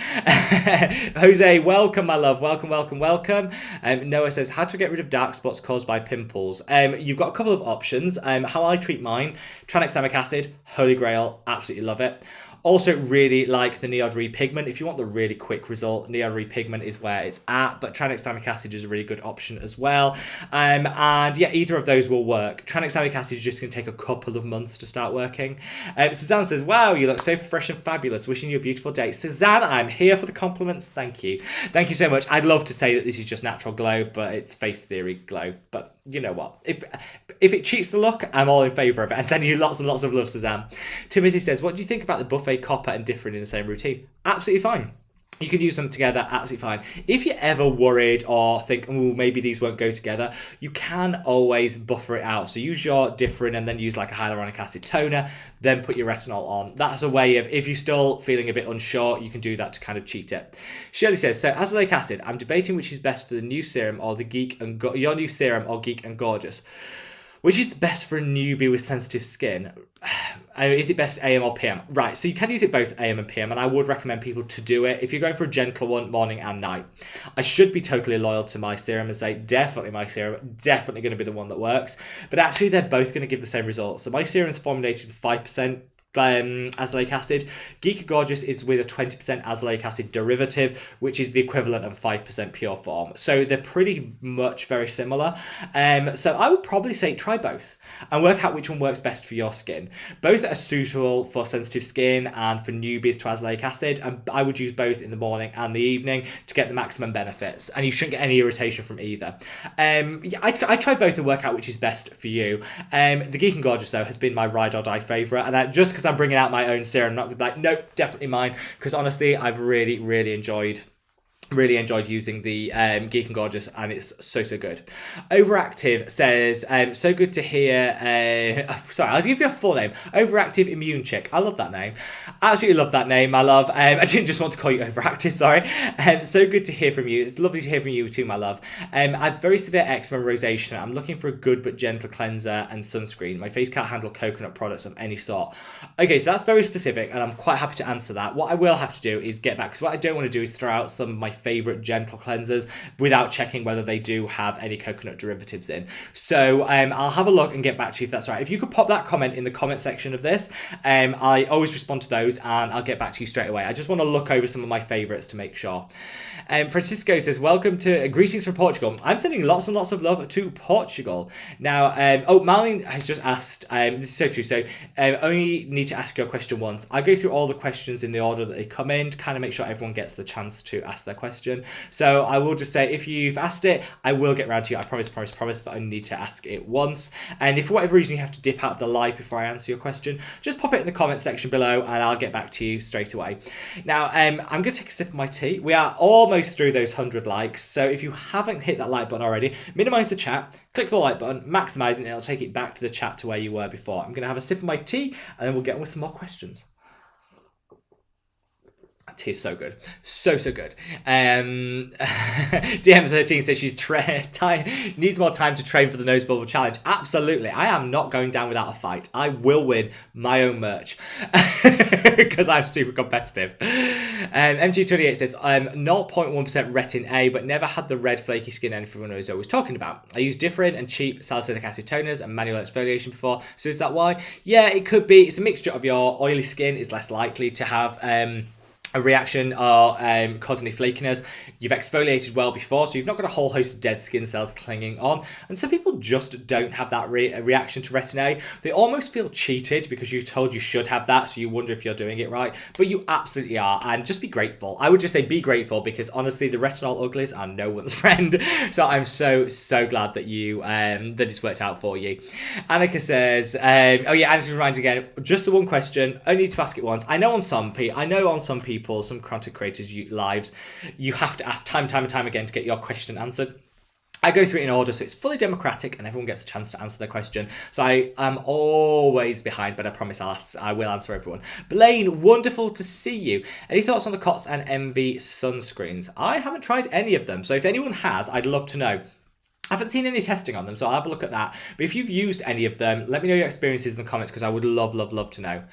Jose, welcome, my love. Welcome. Noah says, how to get rid of dark spots caused by pimples. You've got a couple of options. How I treat mine, tranexamic acid, holy grail, absolutely love it. Also really like the Neod Repigment. If you want the really quick result, Neod Repigment is where it's at, but tranexamic acid is a really good option as well. And yeah, either of those will work. Tranexamic acid is just going to take a couple of months to start working. Suzanne says, wow, you look so fresh and fabulous. Wishing you a beautiful day. Suzanne, I'm here for the compliments. Thank you. Thank you so much. I'd love to say that this is just natural glow, but it's face theory glow. But you know what? If it cheats the look, I'm all in favour of it. And sending you lots and lots of love, Suzanne. Timothy says, what do you think about the buffet copper and different in the same routine? Absolutely fine. You can use them together, absolutely fine. If you're ever worried or think, oh, maybe these won't go together, you can always buffer it out. So use your different and then use like a hyaluronic acid toner, then put your retinol on. That's a way of, if you're still feeling a bit unsure, you can do that to kind of cheat it. Shirley says, so Azelic acid, I'm debating which is best for the new serum or the Geek and your new serum or Geek and Gorgeous. Which is best for a newbie with sensitive skin? Is it best AM or PM? Right, so you can use it both AM and PM, and I would recommend people to do it if you're going for a gentle one, morning and night. I should be totally loyal to my serum and say, definitely my serum, definitely going to be the one that works. But actually, they're both going to give the same results. So my serum is formulated with 5% azelaic acid. Geek and Gorgeous is with a 20% azelaic acid derivative, which is the equivalent of a 5% pure form. So they're pretty much very similar. So I would probably say try both and work out which one works best for your skin. Both are suitable for sensitive skin and for newbies to azelaic acid, and I would use both in the morning and the evening to get the maximum benefits, and you shouldn't get any irritation from either. Yeah, I try both and work out which is best for you. The Geek and Gorgeous though has been my ride or die favourite, and just because I'm bringing out my own serum, not like, nope, definitely mine, because honestly I've really enjoyed using the Geek and Gorgeous, and it's so good. Overactive says, so good to hear, sorry, I'll give you a full name. Overactive Immune Chick. I love that name. Absolutely love that name, my love. I didn't just want to call you Overactive, sorry. So good to hear from you. It's lovely to hear from you too, my love. I have very severe eczema and rosacea. I'm looking for a good but gentle cleanser and sunscreen. My face can't handle coconut products of any sort. Okay, so that's very specific, and I'm quite happy to answer that. What I will have to do is get back, because what I don't want to do is throw out some of my favorite gentle cleansers without checking whether they do have any coconut derivatives in. So I'll have a look and get back to you if that's right. If you could pop that comment in the comment section of this, I always respond to those and I'll get back to you straight away. I just want to look over some of my favorites to make sure. Francisco says, welcome to greetings from Portugal. I'm sending lots and lots of love to Portugal. Now, Marlene has just asked, this is so true, so only need to ask your question once. I go through all the questions in the order that they come in to kind of make sure everyone gets the chance to ask their question. So I will just say, if you've asked it, I will get around to you. I promise, but I only need to ask it once. And if for whatever reason you have to dip out of the live before I answer your question, just pop it in the comment section below and I'll get back to you straight away. Now, I'm going to take a sip of my tea. We are almost through those 100 likes. So if you haven't hit that like button already, minimize the chat, click the like button, maximize it, and it'll take it back to the chat to where you were before. I'm going to have a sip of my tea and then we'll get on with some more questions. Tea is so good. So good. DM13 says she's needs more time to train for the nose bubble challenge. Absolutely. I am not going down without a fight. I will win my own merch because I'm super competitive. MG28 says, 0.1% retin A, but never had the red flaky skin everyone was always talking about. I use different and cheap salicylic acid toners and manual exfoliation before. So is that why? Yeah, it could be. It's a mixture of your oily skin is less likely to have a reaction or cause any flakiness. You've exfoliated well before, so you've not got a whole host of dead skin cells clinging on. And some people just don't have that reaction to Retin A. They almost feel cheated because you're told you should have that, so you wonder if you're doing it right. But you absolutely are, and just be grateful. I would just say be grateful, because honestly, the retinol uglies are no one's friend. So I'm so glad that you that it's worked out for you. Annika says, oh yeah, Annika's reminding again, just the one question. Only need to ask it once. I know on some people, some content creators' lives, you have to ask time and time again to get your question answered. I go through it in order, so it's fully democratic and everyone gets a chance to answer their question. So I am always behind, but I promise I will answer everyone. Blaine, wonderful to see you. Any thoughts on the COTS and Envy sunscreens? I haven't tried any of them, so if anyone has, I'd love to know. I haven't seen any testing on them, so I'll have a look at that. But if you've used any of them, let me know your experiences in the comments, because I would love to know.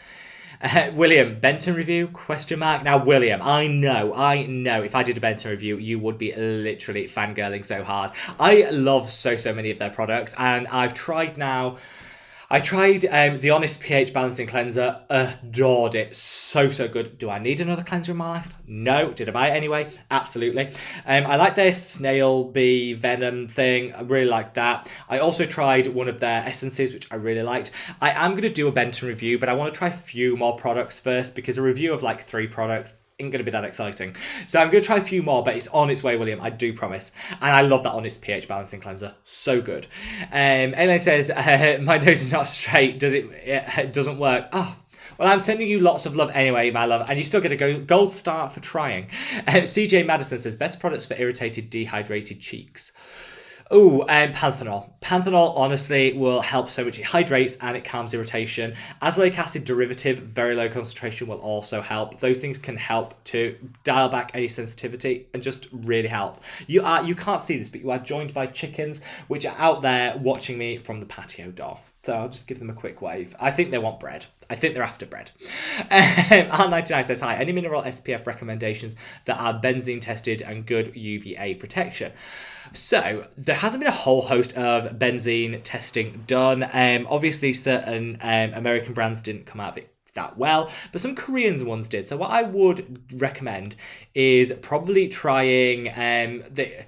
William, Benton review? ? Now, William, I know, if I did a Benton review, you would be literally fangirling so hard. I love so many of their products, and I've tried the Honest pH Balancing Cleanser, adored it, so good. Do I need another cleanser in my life? No. Did I buy it anyway? Absolutely. I like their snail bee venom thing, I really like that. I also tried one of their essences, which I really liked. I am going to do a Benton review, but I want to try a few more products first, because a review of like 3 products ain't going to be that exciting. So I'm going to try a few more, but it's on its way, William, I do promise. And I love that Honest pH Balancing Cleanser. So good. Elaine says, my nose is not straight. It doesn't work. Oh, well, I'm sending you lots of love anyway, my love, and you still get a gold star for trying. CJ Madison says, best products for irritated, dehydrated cheeks. Oh, Panthenol. Panthenol, honestly, will help so much. It hydrates and it calms irritation. Azolic acid derivative, very low concentration, will also help. Those things can help to dial back any sensitivity and just really help. You can't see this, but you are joined by chickens, which are out there watching me from the patio door. So I'll just give them a quick wave. I think they want bread. I think they're after bread. R99 says, hi, any mineral SPF recommendations that are benzene tested and good UVA protection? So there hasn't been a whole host of benzene testing done. Obviously, certain American brands didn't come out of it that well, but some Korean ones did. So what I would recommend is probably trying the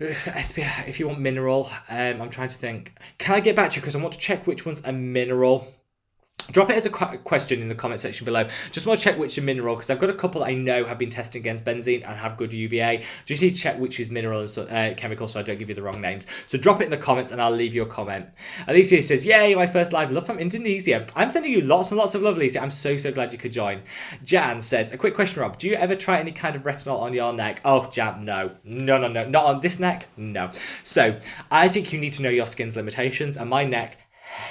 SPF if you want mineral. I'm trying to think. Can I get back to you, because I want to check which one's a mineral? Drop it as a question in the comment section below. Just want to check which are mineral, because I've got a couple that I know have been tested against benzene and have good UVA. Just need to check which is mineral and chemical, so I don't give you the wrong names. So drop it in the comments and I'll leave you a comment. Alicia says, yay, my first live love from Indonesia. I'm sending you lots and lots of love, Alicia. I'm so glad you could join. Jan says, a quick question, Rob. Do you ever try any kind of retinol on your neck? Oh, Jan, no. No. Not on this neck? No. So I think you need to know your skin's limitations, and my neck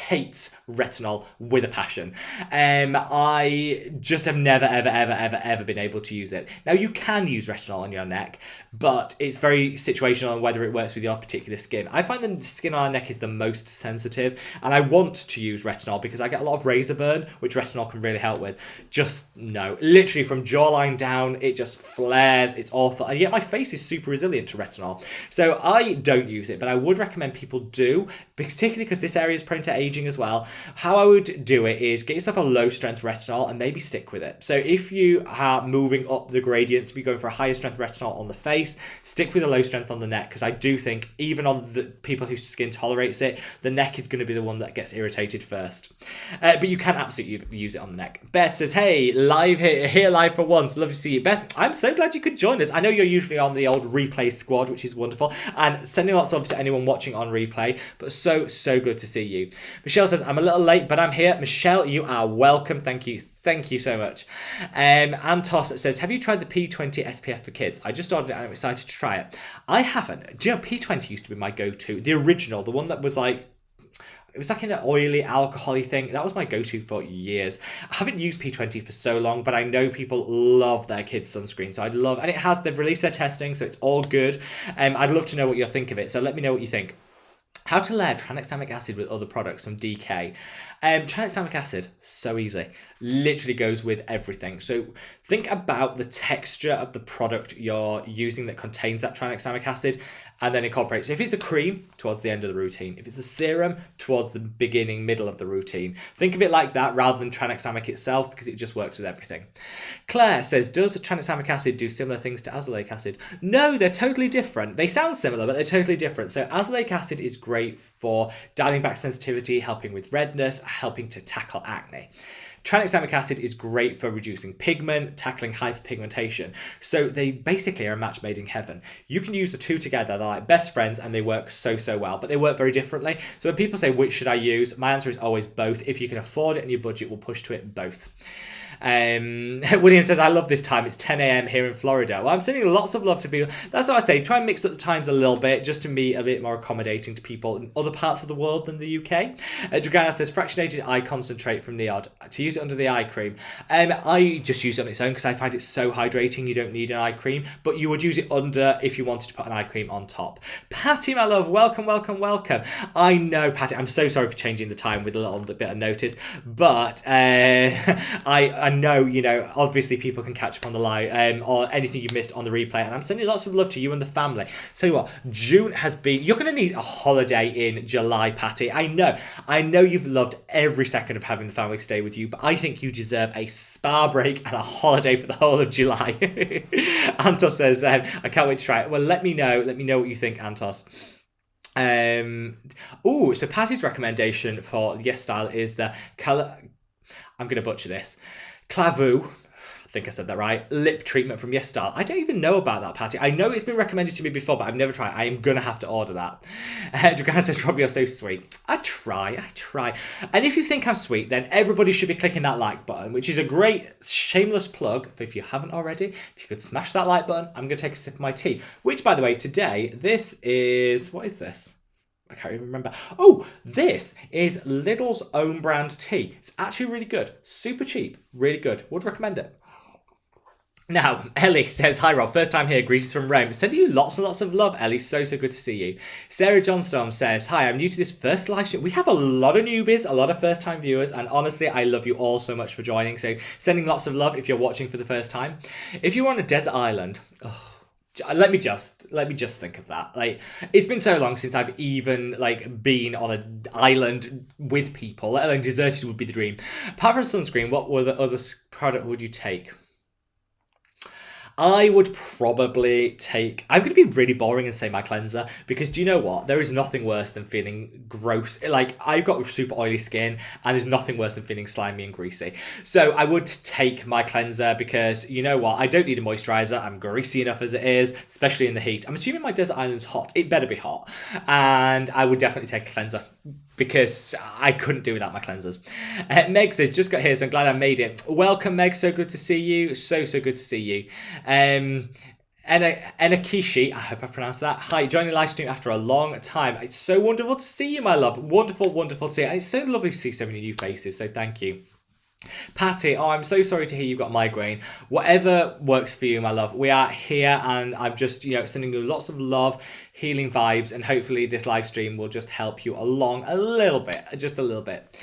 hates retinol with a passion. I just have never ever been able to use it. Now, you can use retinol on your neck, but it's very situational on whether it works with your particular skin. I find the skin on our neck is the most sensitive, and I want to use retinol because I get a lot of razor burn, which retinol can really help with. Just no. Literally from jawline down, it just flares. It's awful. And yet my face is super resilient to retinol. So I don't use it, but I would recommend people do, particularly because this area is prone to aging as well. How I would do it is get yourself a low strength retinol and maybe stick with it. So if you are moving up the gradients, be going for a higher strength retinol on the face, stick with a low strength on the neck, because I do think even on the people whose skin tolerates it, the neck is going to be the one that gets irritated first. But you can absolutely use it on the neck. Beth says, hey, live here live for once. Love to see you. Beth, I'm so glad you could join us. I know you're usually on the old replay squad, which is wonderful, and sending lots of love to anyone watching on replay, but so good to see you. Michelle says, I'm a little late, but I'm here. Michelle, you are welcome. Thank you so much. Antos says, have you tried the P20 SPF for kids? I just ordered it and I'm excited to try it. I haven't. Do you know, P20 used to be my go-to. The original, the one that was like, it was like an oily, alcohol-y thing. That was my go-to for years. I haven't used P20 for so long, but I know people love their kids' sunscreen. So they've released their testing, so it's all good. I'd love to know what you think of it. So let me know what you think. How to layer tranexamic acid with other products from DK. Tranexamic acid, so easy. Literally goes with everything. So think about the texture of the product you're using that contains that tranexamic acid and then incorporate. So if it's a cream, towards the end of the routine. If it's a serum, towards the beginning, middle of the routine. Think of it like that rather than tranexamic itself because it just works with everything. Claire says, does tranexamic acid do similar things to azelaic acid? No, they're totally different. They sound similar, but they're totally different. So azelaic acid is great for dialing back sensitivity, helping with redness, helping to tackle acne. Tranexamic acid is great for reducing pigment, tackling hyperpigmentation. So they basically are a match made in heaven. You can use the two together. They're like best friends and they work so well, but they work very differently. So when people say, which should I use? My answer is always both. If you can afford it and your budget will push to it, both. William says, I love this time. It's 10 a.m. here in Florida. Well, I'm sending lots of love to people. That's what I say. Try and mix up the times a little bit just to be a bit more accommodating to people in other parts of the world than the UK. Dragana says, fractionated eye concentrate from Neod. To use it under the eye cream. I just use it on its own because I find it so hydrating. You don't need an eye cream, but you would use it under if you wanted to put an eye cream on top. Patty, my love, welcome. I know, Patty, I'm so sorry for changing the time with a little bit of notice, but I know, you know, obviously people can catch up on the live or anything you've missed on the replay, and I'm sending lots of love to you and the family. Tell you what, June has been, you're going to need a holiday in July, Patty. I know you've loved every second of having the family stay with you, but I think you deserve a spa break and a holiday for the whole of July. Antos says, I can't wait to try it. Well, let me know what you think, Antos. So Patty's recommendation for Yes Style is the color, I'm going to butcher this, Clavu, I think I said that right, lip treatment from Yes Style. I don't even know about that, Patty. I know it's been recommended to me before, but I've never tried. I am going to have to order that. Dragana says, Rob, you're so sweet. I try. And if you think I'm sweet, then everybody should be clicking that like button, which is a great shameless plug for if you haven't already. If you could smash that like button, I'm going to take a sip of my tea, which, by the way, today, this is, what is this? I can't even remember. Oh, this is Lidl's own brand tea. It's actually really good. Super cheap. Really good. Would recommend it. Now, Ellie says, hi Rob, first time here, greetings from Rome. Sending you lots and lots of love, Ellie, so good to see you. Sarah Johnstone says, hi, I'm new to this first live stream. We have a lot of newbies, a lot of first time viewers, and honestly, I love you all so much for joining, so sending lots of love if you're watching for the first time. If you're on a desert island, let me just think of that. Like, it's been so long since I've even been on an island with people, let alone deserted would be the dream. Apart from sunscreen, what other product would you take? I would probably take, I'm going to be really boring and say my cleanser, because do you know what? There is nothing worse than feeling gross. Like, I've got super oily skin and there's nothing worse than feeling slimy and greasy. So I would take my cleanser because, you know what? I don't need a moisturizer. I'm greasy enough as it is, especially in the heat. I'm assuming my desert island's hot. It better be hot. And I would definitely take a cleanser, because I couldn't do without my cleansers. Meg says, just got here, so I'm glad I made it. Welcome, Meg. So good to see you. So good to see you. Enakishi, I hope I pronounced that. Hi, joining the live stream after a long time. It's so wonderful to see you, my love. Wonderful to see you. And it's so lovely to see so many new faces, so thank you. Patty, I'm so sorry to hear you've got migraine. Whatever works for you, my love. We are here, and I'm just, sending you lots of love, healing vibes, and hopefully this live stream will just help you along a little bit, just a little bit.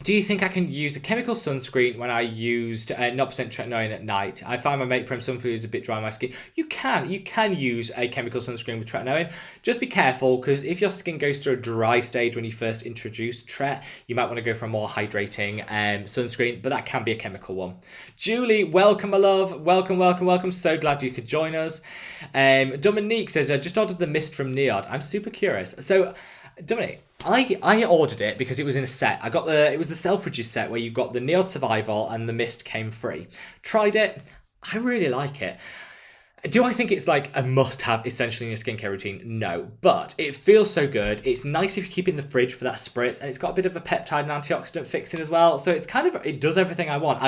Do you think I can use a chemical sunscreen when I used 0% tretinoin at night? I find my Make Prem Sun Food is a bit dry on my skin. You can use a chemical sunscreen with tretinoin. Just be careful, because if your skin goes through a dry stage when you first introduce tret, you might want to go for a more hydrating sunscreen, but that can be a chemical one. Julie, welcome, my love. Welcome. So glad you could join us. Dominique says, I just ordered the mist from Neod. I'm super curious. So, Dominic, I ordered it because it was in a set. It was the Selfridges set where you got the Neod Survival and the mist came free. Tried it. I really like it. Do I think it's like a must-have essentially in your skincare routine? No, but it feels so good. It's nice if you keep it in the fridge for that spritz, and it's got a bit of a peptide and antioxidant fixing as well. So it's it does everything I want.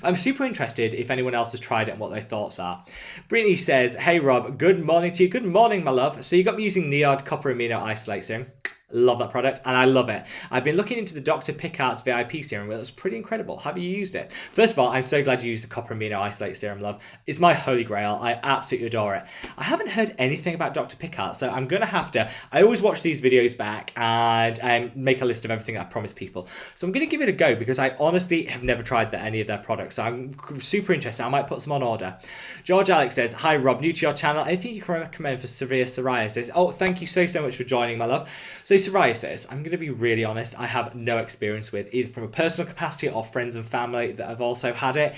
I'm super interested if anyone else has tried it and what their thoughts are. Brittany says, hey Rob, good morning to you. Good morning, my love. So you got me using Neod Copper Amino Isolate Serum. Love that product, and I love it. I've been looking into the Dr. Pickard's VIP serum. It was pretty incredible. Have you used it? First of all, I'm so glad you used the Copper Amino Isolate Serum, love. It's my holy grail. I absolutely adore it. I haven't heard anything about Dr. Pickard, so I'm going to have to... I always watch these videos back and make a list of everything I promise people. So I'm going to give it a go because I honestly have never tried any of their products. So I'm super interested. I might put some on order. George Alex says, hi Rob, new to your channel. Anything you can recommend for severe psoriasis? Oh, thank you so much for joining, my love. So psoriasis, I'm going to be really honest, I have no experience with, either from a personal capacity or friends and family that have also had it.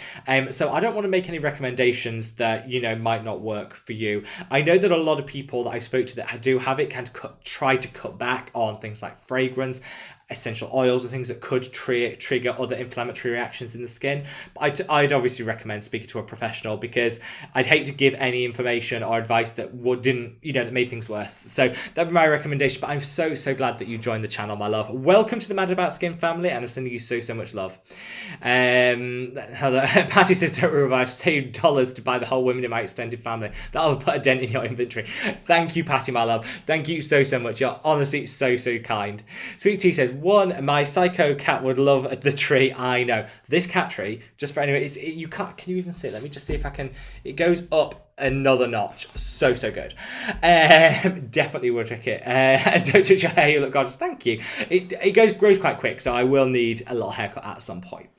So I don't want to make any recommendations that, you know, might not work for you. I know that a lot of people that I spoke to that do have it can try to cut back on things like fragrance, essential oils and things that could trigger other inflammatory reactions in the skin. But I'd obviously recommend speaking to a professional because I'd hate to give any information or advice that that made things worse. So that'd be my recommendation. But I'm so glad that you joined the channel, my love. Welcome to the Mad About Skin family, and I'm sending you so much love. Patty says, don't worry, I've saved dollars to buy the whole women in my extended family. That'll put a dent in your inventory. Thank you, Patty, my love. Thank you so much. You're honestly so kind. Sweet Tea says, my psycho cat would love the tree. I know. This cat tree, just for anyone, you can't, can you even see it? Let me just see if I can. It goes up another notch. So good. Definitely will trick it. Don't touch your hair, you look gorgeous. Thank you. It grows quite quick, so I will need a little haircut at some point.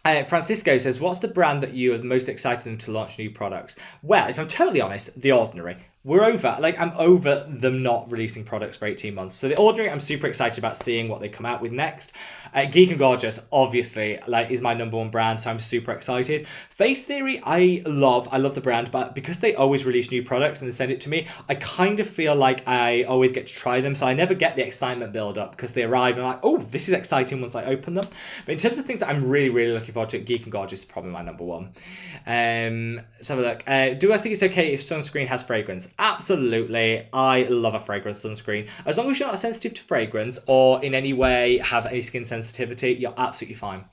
Francisco says, what's the brand that you are the most excited to launch new products? Well, if I'm totally honest, The Ordinary. I'm over them not releasing products for 18 months. So The Ordinary, I'm super excited about seeing what they come out with next. Geek and Gorgeous, obviously, is my number one brand, so I'm super excited. Face Theory, I love the brand, but because they always release new products and they send it to me, I kind of feel like I always get to try them, so I never get the excitement build up because they arrive and I'm like, oh, this is exciting once I open them. But in terms of things that I'm really looking forward to, Geek and Gorgeous is probably my number one. Let's have a look. Do I think it's okay if sunscreen has fragrance? Absolutely. I love a fragrance sunscreen. As long as you're not sensitive to fragrance or in any way have any skin sensitivity, you're absolutely fine.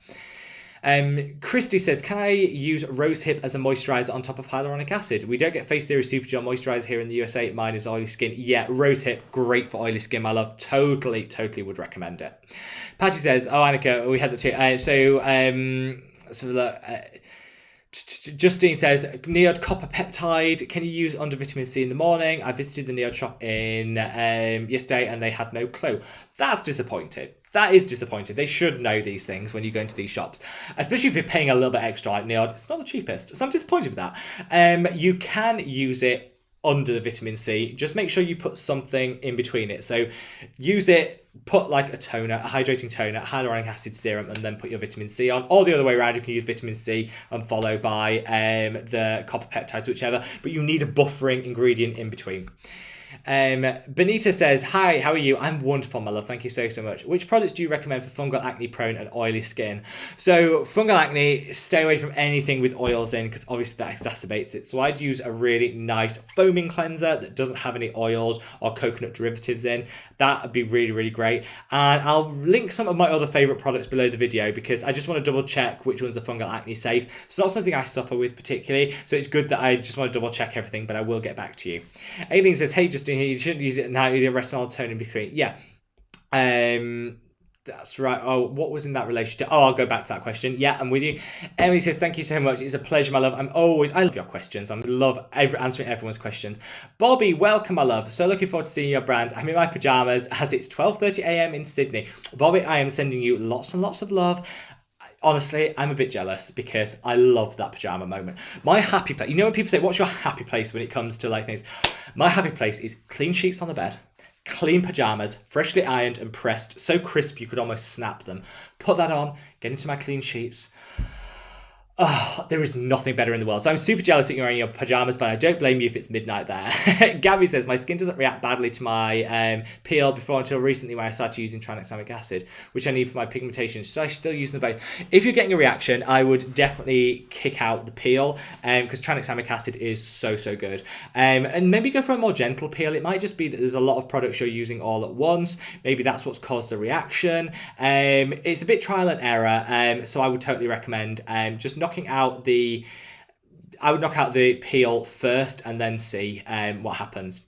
Christy says, can I use Rosehip as a moisturizer on top of hyaluronic acid? We don't get Face Theory Super Gel Moisturizer here in the USA. Mine is oily skin. Yeah, Rosehip, great for oily skin, my love. Totally would recommend it. Patty says, oh, Annika, we had that too. So look... Justine says, Neod Copper Peptide, can you use under vitamin C in the morning? I visited the Neod shop in yesterday and they had no clue. That's disappointing. That is disappointing. They should know these things when you go into these shops, especially if you're paying a little bit extra like Neod. It's not the cheapest, so I'm disappointed with that. You can use it under the vitamin C. Just make sure you put something in between it. So use it, put like a toner, a hydrating toner, hyaluronic acid serum, and then put your vitamin C on. Or the other way around, you can use vitamin C and follow by the copper peptides, whichever. But you need a buffering ingredient in between. Benita says, hi, how are you? I'm wonderful, my love. Thank you so much. Which products do you recommend for fungal acne prone and oily skin? So fungal acne, stay away from anything with oils in because obviously that exacerbates it. So I'd use a really nice foaming cleanser that doesn't have any oils or coconut derivatives in. That would be really great. And I'll link some of my other favorite products below the video because I just want to double check which ones are fungal acne safe. It's not something I suffer with particularly, so it's good that I just want to double check everything, but I will get back to you. Aileen says, hey, Justin, you shouldn't use it now. The retinol tone in between. Yeah. That's right. Oh, what was in that relation to? Oh, I'll go back to that question. Yeah, I'm with you. Emily says, thank you so much. It's a pleasure, my love. I love your questions. I love answering everyone's questions. Bobby, welcome, my love. So looking forward to seeing your brand. I'm in my pajamas as it's 12:30 a.m. in Sydney. Bobby, I am sending you lots and lots of love. Honestly, I'm a bit jealous because I love that pajama moment. My happy place, you know when people say, what's your happy place when it comes to like things? My happy place is clean sheets on the bed, clean pajamas, freshly ironed and pressed, so crisp you could almost snap them. Put that on, get into my clean sheets. Oh, there is nothing better in the world. So I'm super jealous that you're in your pajamas, but I don't blame you if it's midnight there. Gabby says, my skin doesn't react badly to my peel before until recently when I started using tranexamic acid, which I need for my pigmentation. So I still use them both. If you're getting a reaction, I would definitely kick out the peel because tranexamic acid is so good. And maybe go for a more gentle peel. It might just be that there's a lot of products you're using all at once. Maybe that's what's caused the reaction. It's a bit trial and error. So I would totally recommend just I would knock out the peel first and then see what happens.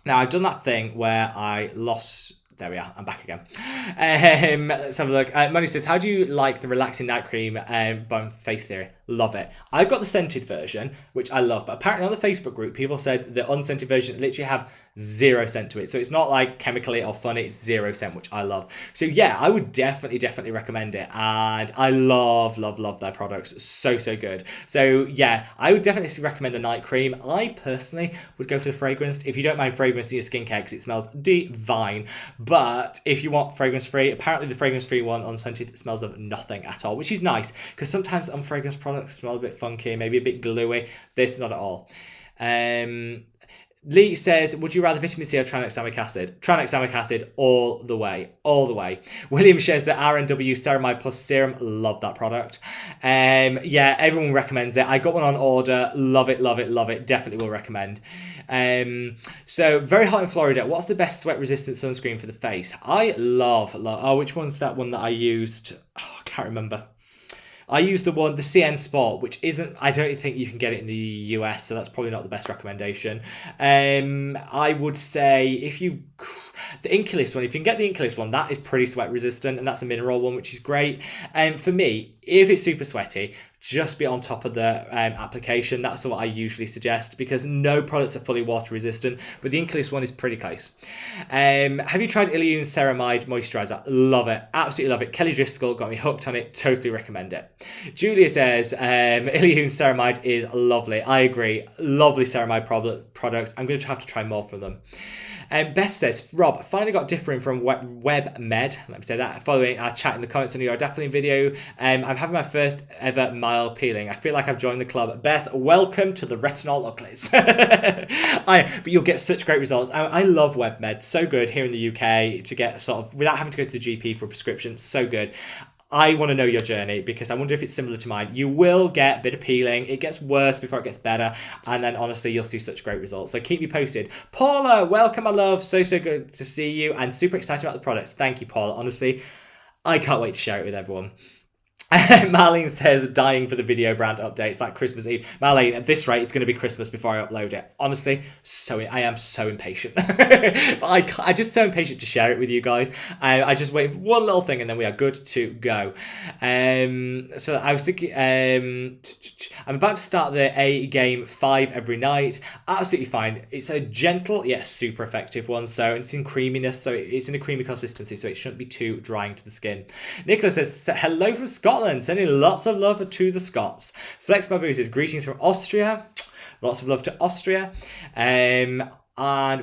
Now, I've done that thing where I lost... There we are. I'm back again. Let's have a look. Moni says, how do you like the relaxing night cream by Face Theory? Love it. I've got the scented version, which I love. But apparently on the Facebook group, people said the unscented version literally have 0 scent to it. So it's not like chemically or funny. It's 0 scent, which I love. So yeah, I would definitely recommend it. And I love their products. So good. So yeah, I would definitely recommend the night cream. I personally would go for the fragrance. If you don't mind fragrance in your skincare because it smells divine. But if you want fragrance-free, apparently the fragrance-free one unscented smells of nothing at all, which is nice because sometimes unfragranced products smell a bit funky, maybe a bit gluey. This, not at all. Lee says, would you rather vitamin C or tranexamic acid? Tranexamic acid all the way. William shares the RNW Ceramide Plus Serum. Love that product. Yeah, everyone recommends it. I got one on order. Love it. Definitely will recommend. So, very hot in Florida. What's the best sweat-resistant sunscreen for the face? I love... Oh, which one's that one that I used? Oh, I can't remember. I use the CN Sport, which isn't, I don't think you can get it in the US, so that's probably not the best recommendation. I would say the Inculus one, if you can get the Inculus one, that is pretty sweat resistant, and that's a mineral one, which is great. And for me, if it's super sweaty, just be on top of the application. That's what I usually suggest because no products are fully water resistant, but the Inculus one is pretty close. Have you tried Illune's Ceramide Moisturizer? Love it. Absolutely love it. Kelly Driscoll got me hooked on it. Totally recommend it. Julia says, Illune's Ceramide is lovely. I agree. Lovely Ceramide products. I'm going to have to try more from them. Beth says, Rob, finally got differing from WebMed. Let me say that. Following our chat in the comments on your adapalene video, I'm having my first ever mild peeling. I feel like I've joined the club. Beth, welcome to the Retinol Uglies. But you'll get such great results. I love WebMed. So good here in the UK to get sort of, without having to go to the GP for a prescription. So good. I want to know your journey because I wonder if it's similar to mine. You will get a bit of peeling. It gets worse before it gets better. And then honestly, you'll see such great results. So keep me posted. Paula, welcome, my love. So good to see you and super excited about the products. Thank you, Paula. Honestly, I can't wait to share it with everyone. Marlene says, dying for the video brand updates like Christmas Eve. Marlene, at this rate, it's going to be Christmas before I upload it. Honestly, I am so impatient. But I'm just so impatient to share it with you guys. I just wait for one little thing and then we are good to go. So I was thinking, I'm about to start the A game 5 every night. Absolutely fine. It's a gentle, yet super effective one. So it's in creaminess, so it's in a creamy consistency, so it shouldn't be too drying to the skin. Nicholas says, hello from Scotland. Sending lots of love to the Scots. Flex Babu says, greetings from Austria. Lots of love to Austria. And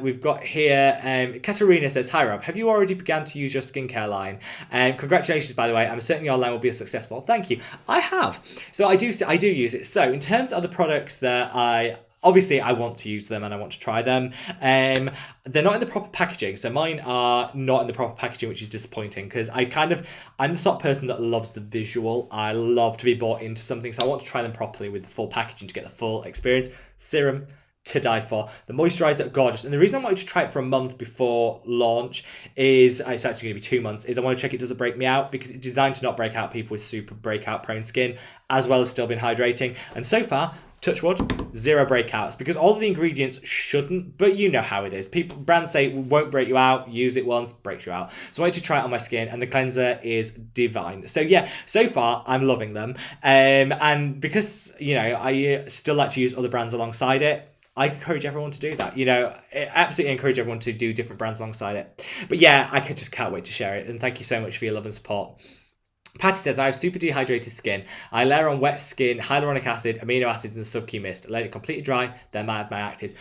we've got here, Katerina says, hi Rob, have you already begun to use your skincare line? Congratulations, by the way. I'm certain your line will be a successful. Thank you. I have. So I do use it. So in terms of the products that obviously, I want to use them and I want to try them. They're not in the proper packaging. So mine are not in the proper packaging, which is disappointing because I'm the sort of person that loves the visual. I love to be bought into something. So I want to try them properly with the full packaging to get the full experience. Serum, to die for. The moisturizer, gorgeous. And the reason I wanted to try it for a month before launch is, it's actually going to be 2 months, is I want to check it doesn't break me out because it's designed to not break out people with super breakout prone skin, as well as still been hydrating. And so far, touch wood, 0 breakouts because all of the ingredients shouldn't, but you know how it is. Brands say it won't break you out, use it once, breaks you out. So I wanted to try it on my skin and the cleanser is divine. So yeah, so far I'm loving them. And because, I still like to use other brands alongside it, I encourage everyone to do that. I absolutely encourage everyone to do different brands alongside it. But yeah, I just can't wait to share it. And thank you so much for your love and support. Patty says, I have super dehydrated skin. I layer on wet skin, hyaluronic acid, amino acids, and sub-Q mist. Let it completely dry, then add my actives.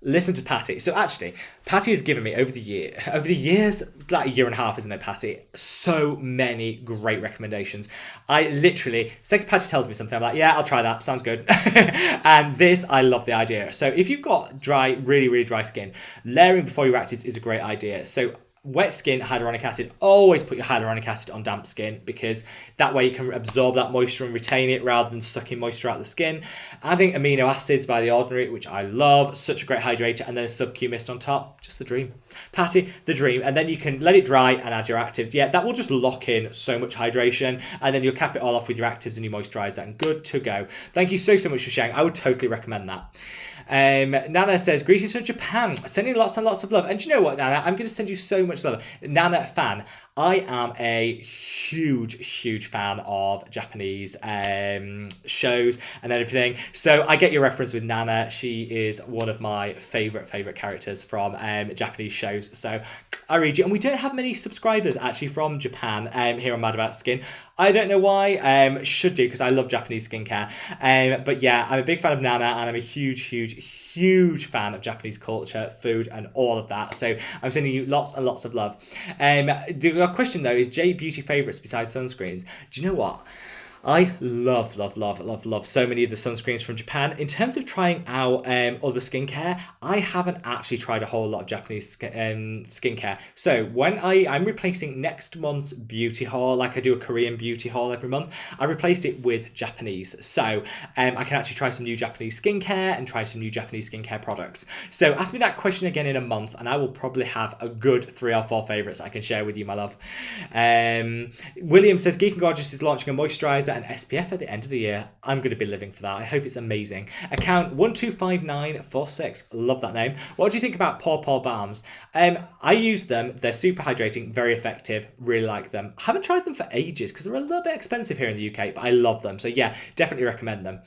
Listen to Patty. So actually, Patty has given me over the years, like a year and a half, isn't it, Patty? So many great recommendations. I literally, second Patty tells me something, I'm like, yeah, I'll try that. Sounds good. And I love the idea. So if you've got dry, really, really dry skin, layering before your actives is a great idea. So wet skin, hyaluronic acid. Always put your hyaluronic acid on damp skin because that way you can absorb that moisture and retain it rather than sucking moisture out of the skin. Adding amino acids by The Ordinary, which I love. Such a great hydrator. And then a sub-Q mist on top. Just the dream. Patty, the dream. And then you can let it dry and add your actives. Yeah, that will just lock in so much hydration. And then you'll cap it all off with your actives and your moisturizer and good to go. Thank you so much for sharing. I would totally recommend that. Nana says, greetings from Japan. Sending lots and lots of love. And do you know what, Nana? I'm going to send you so much love. Nana fan. I am a huge fan of Japanese shows and everything. So I get your reference with Nana. She is one of my favorite characters from Japanese shows. So I read you. And we don't have many subscribers actually from Japan here on Mad About Skin. I don't know why. Should do, because I love Japanese skincare. But yeah, I'm a big fan of Nana, and I'm a huge fan of Japanese culture, food, and all of that. So I'm sending you lots and lots of love. The question though is, J beauty favorites besides sunscreens. Do you know what? I love so many of the sunscreens from Japan. In terms of trying out other skincare, I haven't actually tried a whole lot of Japanese skincare. So when I'm replacing next month's beauty haul, like I do a Korean beauty haul every month, I replaced it with Japanese. So I can actually try some new Japanese skincare and try some new Japanese skincare products. So ask me that question again in a month, and I will probably have a good 3 or 4 favorites I can share with you, my love. William says, Geek and Gorgeous is launching a moisturizer and SPF at the end of the year. I'm going to be living for that. I hope it's amazing. Account 125946. Love that name. What do you think about Paw Paw Balms? I use them. They're super hydrating, very effective. Really like them. I haven't tried them for ages because they're a little bit expensive here in the UK, but I love them. So yeah, definitely recommend them.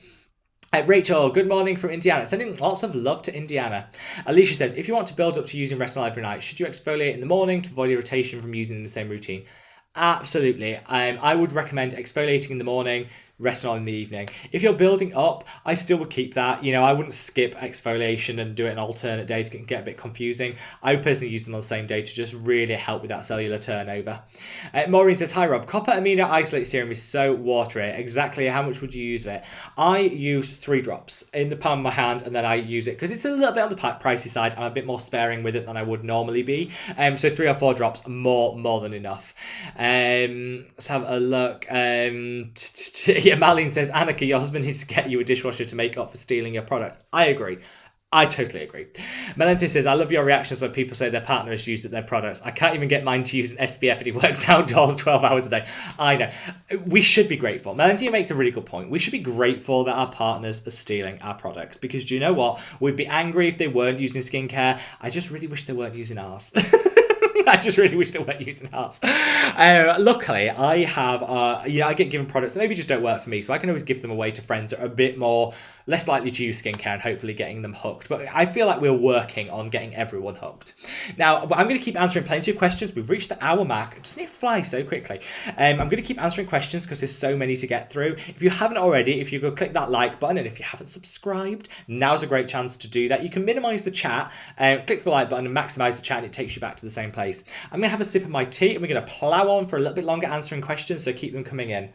Rachel, good morning from Indiana. Sending lots of love to Indiana. Alicia says, if you want to build up to using retinol every night, should you exfoliate in the morning to avoid irritation from using the same routine? Absolutely. I would recommend exfoliating in the morning, retinol in the evening. If you're building up, I still would keep that. You know, I wouldn't skip exfoliation and do it on alternate days. It can get a bit confusing. I would personally use them on the same day to just really help with that cellular turnover. Maureen says, hi Rob, copper amino isolate serum is so watery. Exactly how much would you use of it? I use 3 drops in the palm of my hand, and then I use it because it's a little bit on the pricey side. I'm a bit more sparing with it than I would normally be. So 3 or 4 drops, more than enough. Let's have a look. Yeah, Marlene says, Annika, your husband needs to get you a dishwasher to make up for stealing your product. I agree. I totally agree. Melanthe says, I love your reactions when people say their partner has used their products. I can't even get mine to use an SPF and he works outdoors 12 hours a day. I know. We should be grateful. Melanthe makes a really good point. We should be grateful that our partners are stealing our products, because do you know what? We'd be angry if they weren't using skincare. I just really wish they weren't using ours. I just really wish they weren't using ours. Luckily, I have, I get given products that maybe just don't work for me, so I can always give them away to friends that are a bit less likely to use skincare and hopefully getting them hooked. But I feel like we're working on getting everyone hooked. Now, I'm going to keep answering plenty of questions. We've reached the hour mark. Doesn't it fly so quickly? I'm going to keep answering questions because there's so many to get through. If you haven't already, if you go click that like button, and if you haven't subscribed, now's a great chance to do that. You can minimize the chat, click the like button and maximize the chat, and it takes you back to the same place. I'm going to have a sip of my tea, and we're going to plow on for a little bit longer answering questions, so keep them coming in.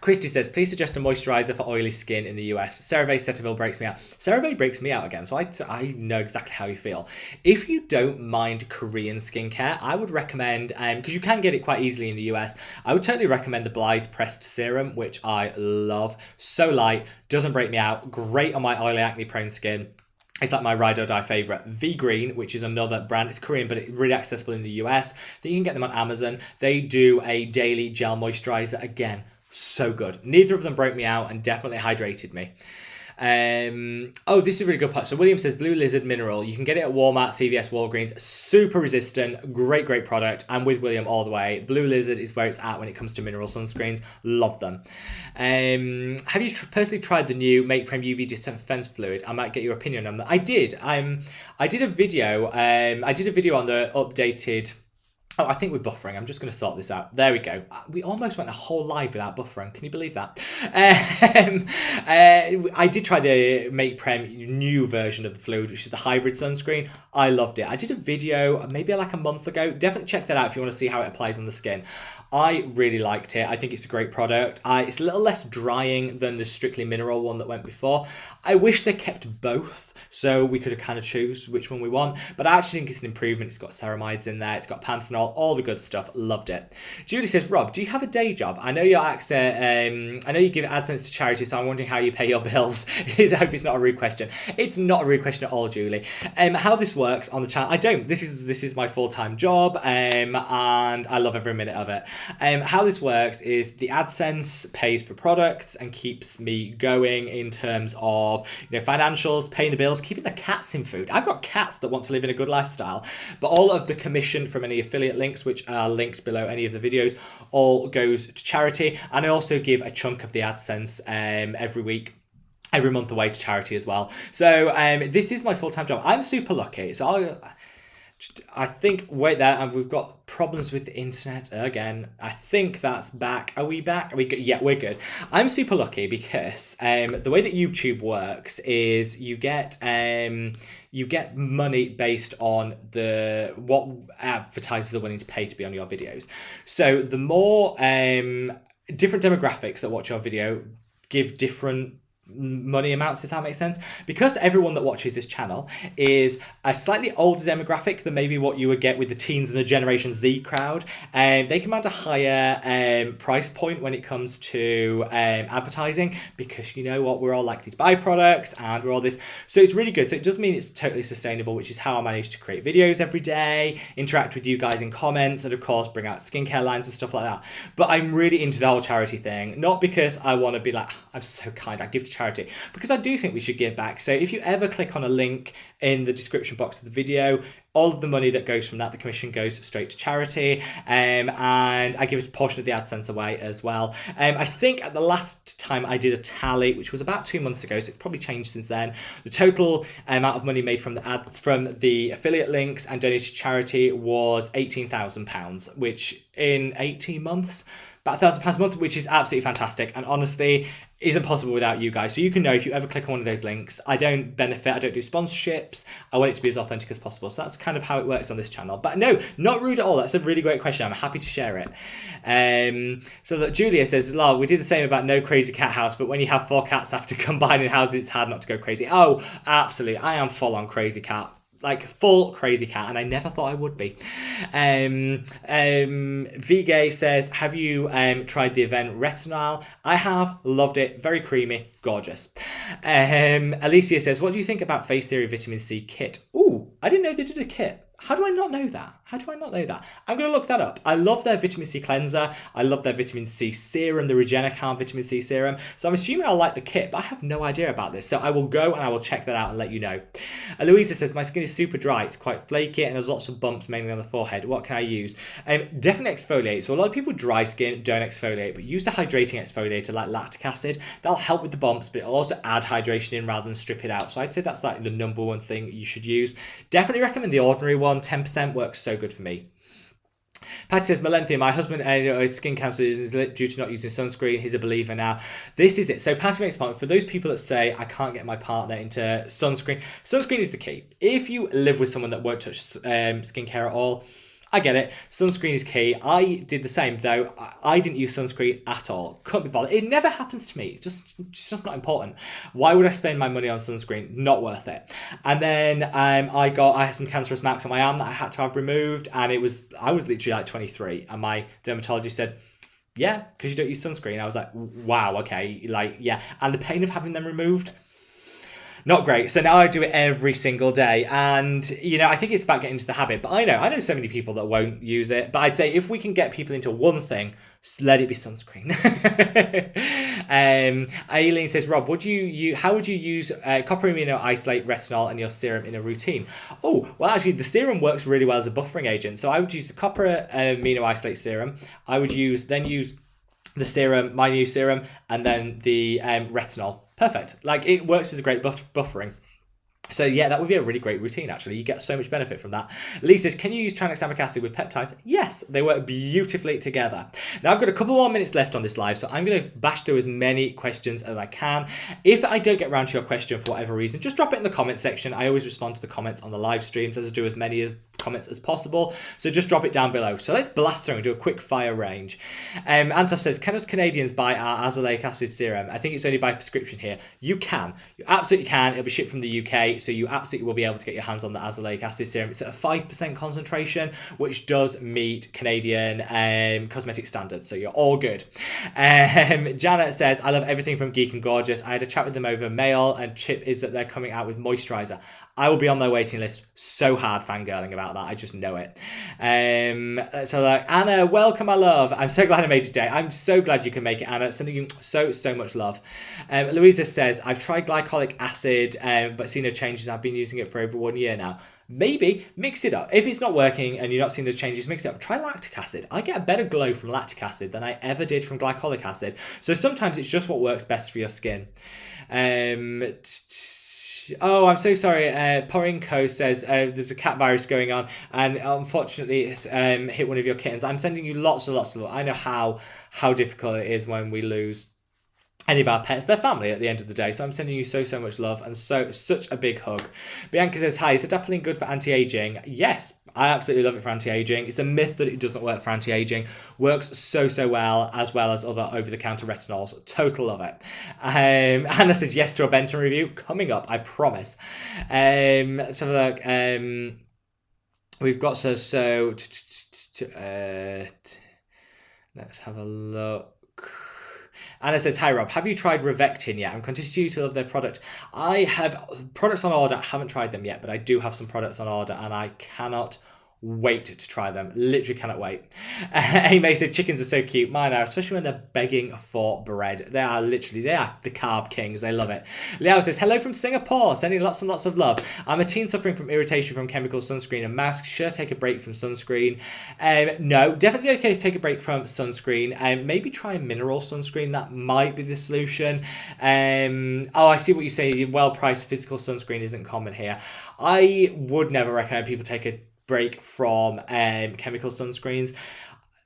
Christy says, please suggest a moisturizer for oily skin in the US. CeraVe Cetaphil breaks me out. CeraVe breaks me out again, so I know exactly how you feel. If you don't mind Korean skincare, I would recommend, because you can get it quite easily in the US, I would totally recommend the Blythe Pressed Serum, which I love. So light, doesn't break me out, great on my oily acne prone skin. It's like my ride or die favorite. V-Green, which is another brand. It's Korean, but it's really accessible in the US. Then you can get them on Amazon. They do a daily gel moisturizer. Again, so good. Neither of them broke me out and definitely hydrated me. Oh, this is a really good part. So William says Blue Lizard Mineral. You can get it at Walmart, CVS, Walgreens. Super resistant. Great product. I'm with William all the way. Blue Lizard is where it's at when it comes to mineral sunscreens. Love them. Have you personally tried the new Make Prem UV Defense Fluid? I might get your opinion on that. I did. I did a video. I did a video on the updated. Oh, I think we're buffering. I'm just going to sort this out. There we go. We almost went a whole live without buffering. Can you believe that? I did try the Make Prem new version of the fluid, which is the hybrid sunscreen. I loved it. I did a video maybe like a month ago. Definitely check that out if you want to see how it applies on the skin. I really liked it. I think it's a great product. It's a little less drying than the Strictly Mineral one that went before. I wish they kept both. so we could kind of choose which one we want. But I actually think it's an improvement. It's got ceramides in there, it's got panthenol, all the good stuff. Loved it. Julie says, Rob, do you have a day job? I know you give AdSense to charity, so I'm wondering how you pay your bills. I hope it's not a rude question. It's not a rude question at all, Julie. How this works on the channel, I don't. This is my full-time job, and I love every minute of it. How this works is the AdSense pays for products and keeps me going in terms of, you know, financials, paying the bills, keeping the cats in food. I've got cats that want to live in a good lifestyle, but all of the commission from any affiliate links, which are linked below any of the videos, all goes to charity. And I also give a chunk of the AdSense every month away to charity as well. So this is my full-time job. I'm super lucky. So I think, wait there, and we've got problems with the internet again. I think that's back. Are we back? Are we good? Yeah, we're good. I'm super lucky because the way that YouTube works is you get money based on what advertisers are willing to pay to be on your videos. So the more different demographics that watch your video give different money amounts, if that makes sense, because everyone that watches this channel is a slightly older demographic than maybe what you would get with the teens and the Generation Z crowd, and they command a higher price point when it comes to advertising, because you know what, we're all likely to buy products and we're all this, so it's really good. So it does mean it's totally sustainable, which is how I manage to create videos every day, interact with you guys in comments, and of course bring out skincare lines and stuff like that. But I'm really into the whole charity thing, not because I want to be like, I'm so kind, I give to charity, because I do think we should give back. So if you ever click on a link in the description box of the video, all of the money that goes from that, the commission, goes straight to charity, and I give a portion of the AdSense away as well. I think at the last time I did a tally, which was about 2 months ago, so it's probably changed since then, the total amount of money made from the ads, from the affiliate links and donated to charity was £18,000, which in 18 months, about £1,000 a month, which is absolutely fantastic, and honestly isn't possible without you guys. So you can know if you ever click on one of those links, I don't benefit, I don't do sponsorships, I want it to be as authentic as possible. So that's kind of how it works on this channel. But no, not rude at all. That's a really great question. I'm happy to share it. So that Julia says, Lol, we did the same about no crazy cat house, but when you have 4 cats after combining houses, it's hard not to go crazy. Oh, absolutely. I am full on crazy cat. Like full crazy cat, and I never thought I would be. Vigay says, have you tried the event Retinal? I have, loved it, very creamy, gorgeous. Alicia says, what do you think about Face Theory Vitamin C kit? Ooh, I didn't know they did a kit. How do I not know that? How do I not know that? I'm going to look that up. I love their vitamin C cleanser. I love their vitamin C serum, the Regenicam vitamin C serum. So I'm assuming I'll like the kit, but I have no idea about this. So I will go and I will check that out and let you know. Louisa says, my skin is super dry. It's quite flaky and there's lots of bumps mainly on the forehead. What can I use? Definitely exfoliate. So a lot of people with dry skin don't exfoliate, but use a hydrating exfoliator like lactic acid. That'll help with the bumps, but it'll also add hydration in rather than strip it out. So I'd say that's like the number one thing you should use. Definitely recommend the ordinary one. 10% works so good for me. Patty says, Melenthia, my husband had skin cancer due to not using sunscreen. He's a believer now. This is it. So Patty makes a point. For those people that say, I can't get my partner into sunscreen, sunscreen is the key. If you live with someone that won't touch skincare at all, I get it. Sunscreen is key. I did the same, though. I didn't use sunscreen at all. Couldn't be bothered. It never happens to me. It's just not important. Why would I spend my money on sunscreen? Not worth it. And then I had some cancerous marks on my arm that I had to have removed, and I was literally like 23, and my dermatologist said, yeah, because you don't use sunscreen. I was like, wow, okay, like, yeah. And the pain of having them removed, not great. So now I do it every single day. And, you know, I think it's about getting into the habit. But I know so many people that won't use it. But I'd say if we can get people into one thing, let it be sunscreen. Aileen says, Rob, how would you use copper amino isolate, retinol, and your serum in a routine? Oh, well, actually, the serum works really well as a buffering agent. So I would use the copper amino isolate serum. I would then use the serum, my new serum, and then the retinol. Perfect. Like, it works as a great buffering. So yeah, that would be a really great routine, actually. You get so much benefit from that. Lee says, can you use tranexamic acid with peptides? Yes, they work beautifully together. Now, I've got a couple more minutes left on this live, so I'm going to bash through as many questions as I can. If I don't get around to your question for whatever reason, just drop it in the comment section. I always respond to the comments on the live streams, as I do as many comments as possible. So just drop it down below. So let's blast through and do a quick fire range. Antos says, can us Canadians buy our Azolic acid serum? I think it's only by prescription here. You can. You absolutely can. It'll be shipped from the UK, so you absolutely will be able to get your hands on the Azolic acid serum. It's at a 5% concentration, which does meet Canadian cosmetic standards, so you're all good. Janet says, I love everything from Geek and Gorgeous. I had a chat with them over mail, and Chip is that they're coming out with Moisturizer. I will be on their waiting list. So hard fangirling about that. I just know it. So like, Anna, welcome, my love. I'm so glad I made your day. I'm so glad you can make it, Anna. Sending you so much love. Louisa says, I've tried glycolic acid, but seen no changes. I've been using it for over 1 year now. Maybe mix it up. If it's not working and you're not seeing those changes, mix it up. Try lactic acid. I get a better glow from lactic acid than I ever did from glycolic acid. So sometimes it's just what works best for your skin. Oh, I'm so sorry. Porinko says there's a cat virus going on, and unfortunately it's hit one of your kittens. I'm sending you lots of love. I know how difficult it is when we lose any of our pets. They're family at the end of the day, so I'm sending you so much love and such a big hug. Bianca says, hi, is adapalene good for anti-aging? Yes, I absolutely love it for anti-aging. It's a myth that it doesn't work for anti-aging. Works so well as other over-the-counter retinols. Total love it. Anna says yes to a Benton review coming up, I promise. Let's have a look. We've got let's have a look. Anna says, hi Rob, have you tried Revectin yet? I'm continuing to love their product. I have products on order. I haven't tried them yet, but I do have some products on order and I cannot wait to try them. Literally cannot wait. Amy said, chickens are so cute. Mine are, especially when they're begging for bread. They are the carb kings. They love it. Liao says, hello from Singapore. Sending lots and lots of love. I'm a teen suffering from irritation from chemical sunscreen and masks. Should I take a break from sunscreen? No, definitely okay to take a break from sunscreen. Maybe try a mineral sunscreen. That might be the solution. Oh, I see what you say. Well-priced physical sunscreen isn't common here. I would never recommend people take a break from chemical sunscreens.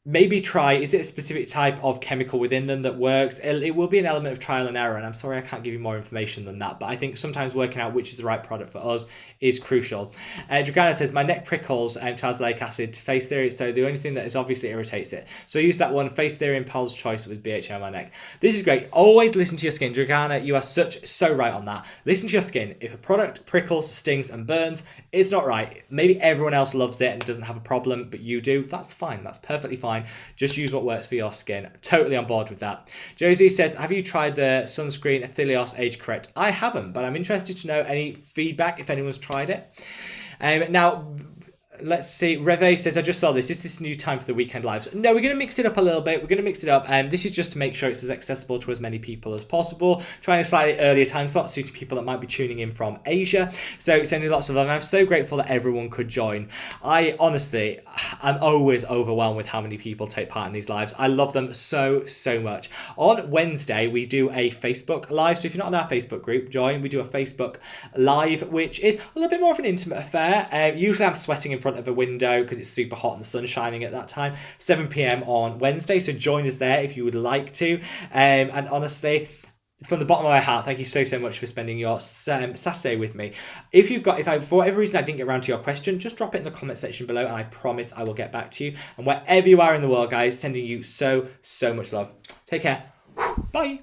Maybe try, is it a specific type of chemical within them that works? It will be an element of trial and error, and I'm sorry I can't give you more information than that, but I think sometimes working out which is the right product for us is crucial. Dragana says, my neck prickles to Azelic acid to face theory, so the only thing that is obviously irritates it. So use that one, face theory and Paul's choice with BHA on my neck. This is great. Always listen to your skin. Dragana, you are so right on that. Listen to your skin. If a product prickles, stings and burns, it's not right. Maybe everyone else loves it and doesn't have a problem, but you do. That's fine. That's perfectly fine. Just use what works for your skin. Totally on board with that. Josie says, have you tried the sunscreen Athelios Age Correct? I haven't, but I'm interested to know any feedback if anyone's tried it. Now, let's see. Reve says, I just saw this. Is this a new time for the weekend lives? No, we're going to mix it up a little bit. We're going to mix it up. This is just to make sure it's as accessible to as many people as possible. Trying a slightly earlier time slot suiting people that might be tuning in from Asia. So sending lots of love. And I'm so grateful that everyone could join. I'm always overwhelmed with how many people take part in these lives. I love them so much. On Wednesday, we do a Facebook live. So if you're not on our Facebook group, join. We do a Facebook live, which is a little bit more of an intimate affair. Usually I'm sweating in front of a window because it's super hot and the sun's shining at that time. 7 p.m. on Wednesday, so join us there if you would like to. And honestly, from the bottom of my heart, thank you so much for spending your Saturday with me. If for whatever reason I didn't get around to your question, just drop it in the comment section below and I promise I will get back to you. And wherever you are in the world, guys, sending you so much love. Take care. Bye.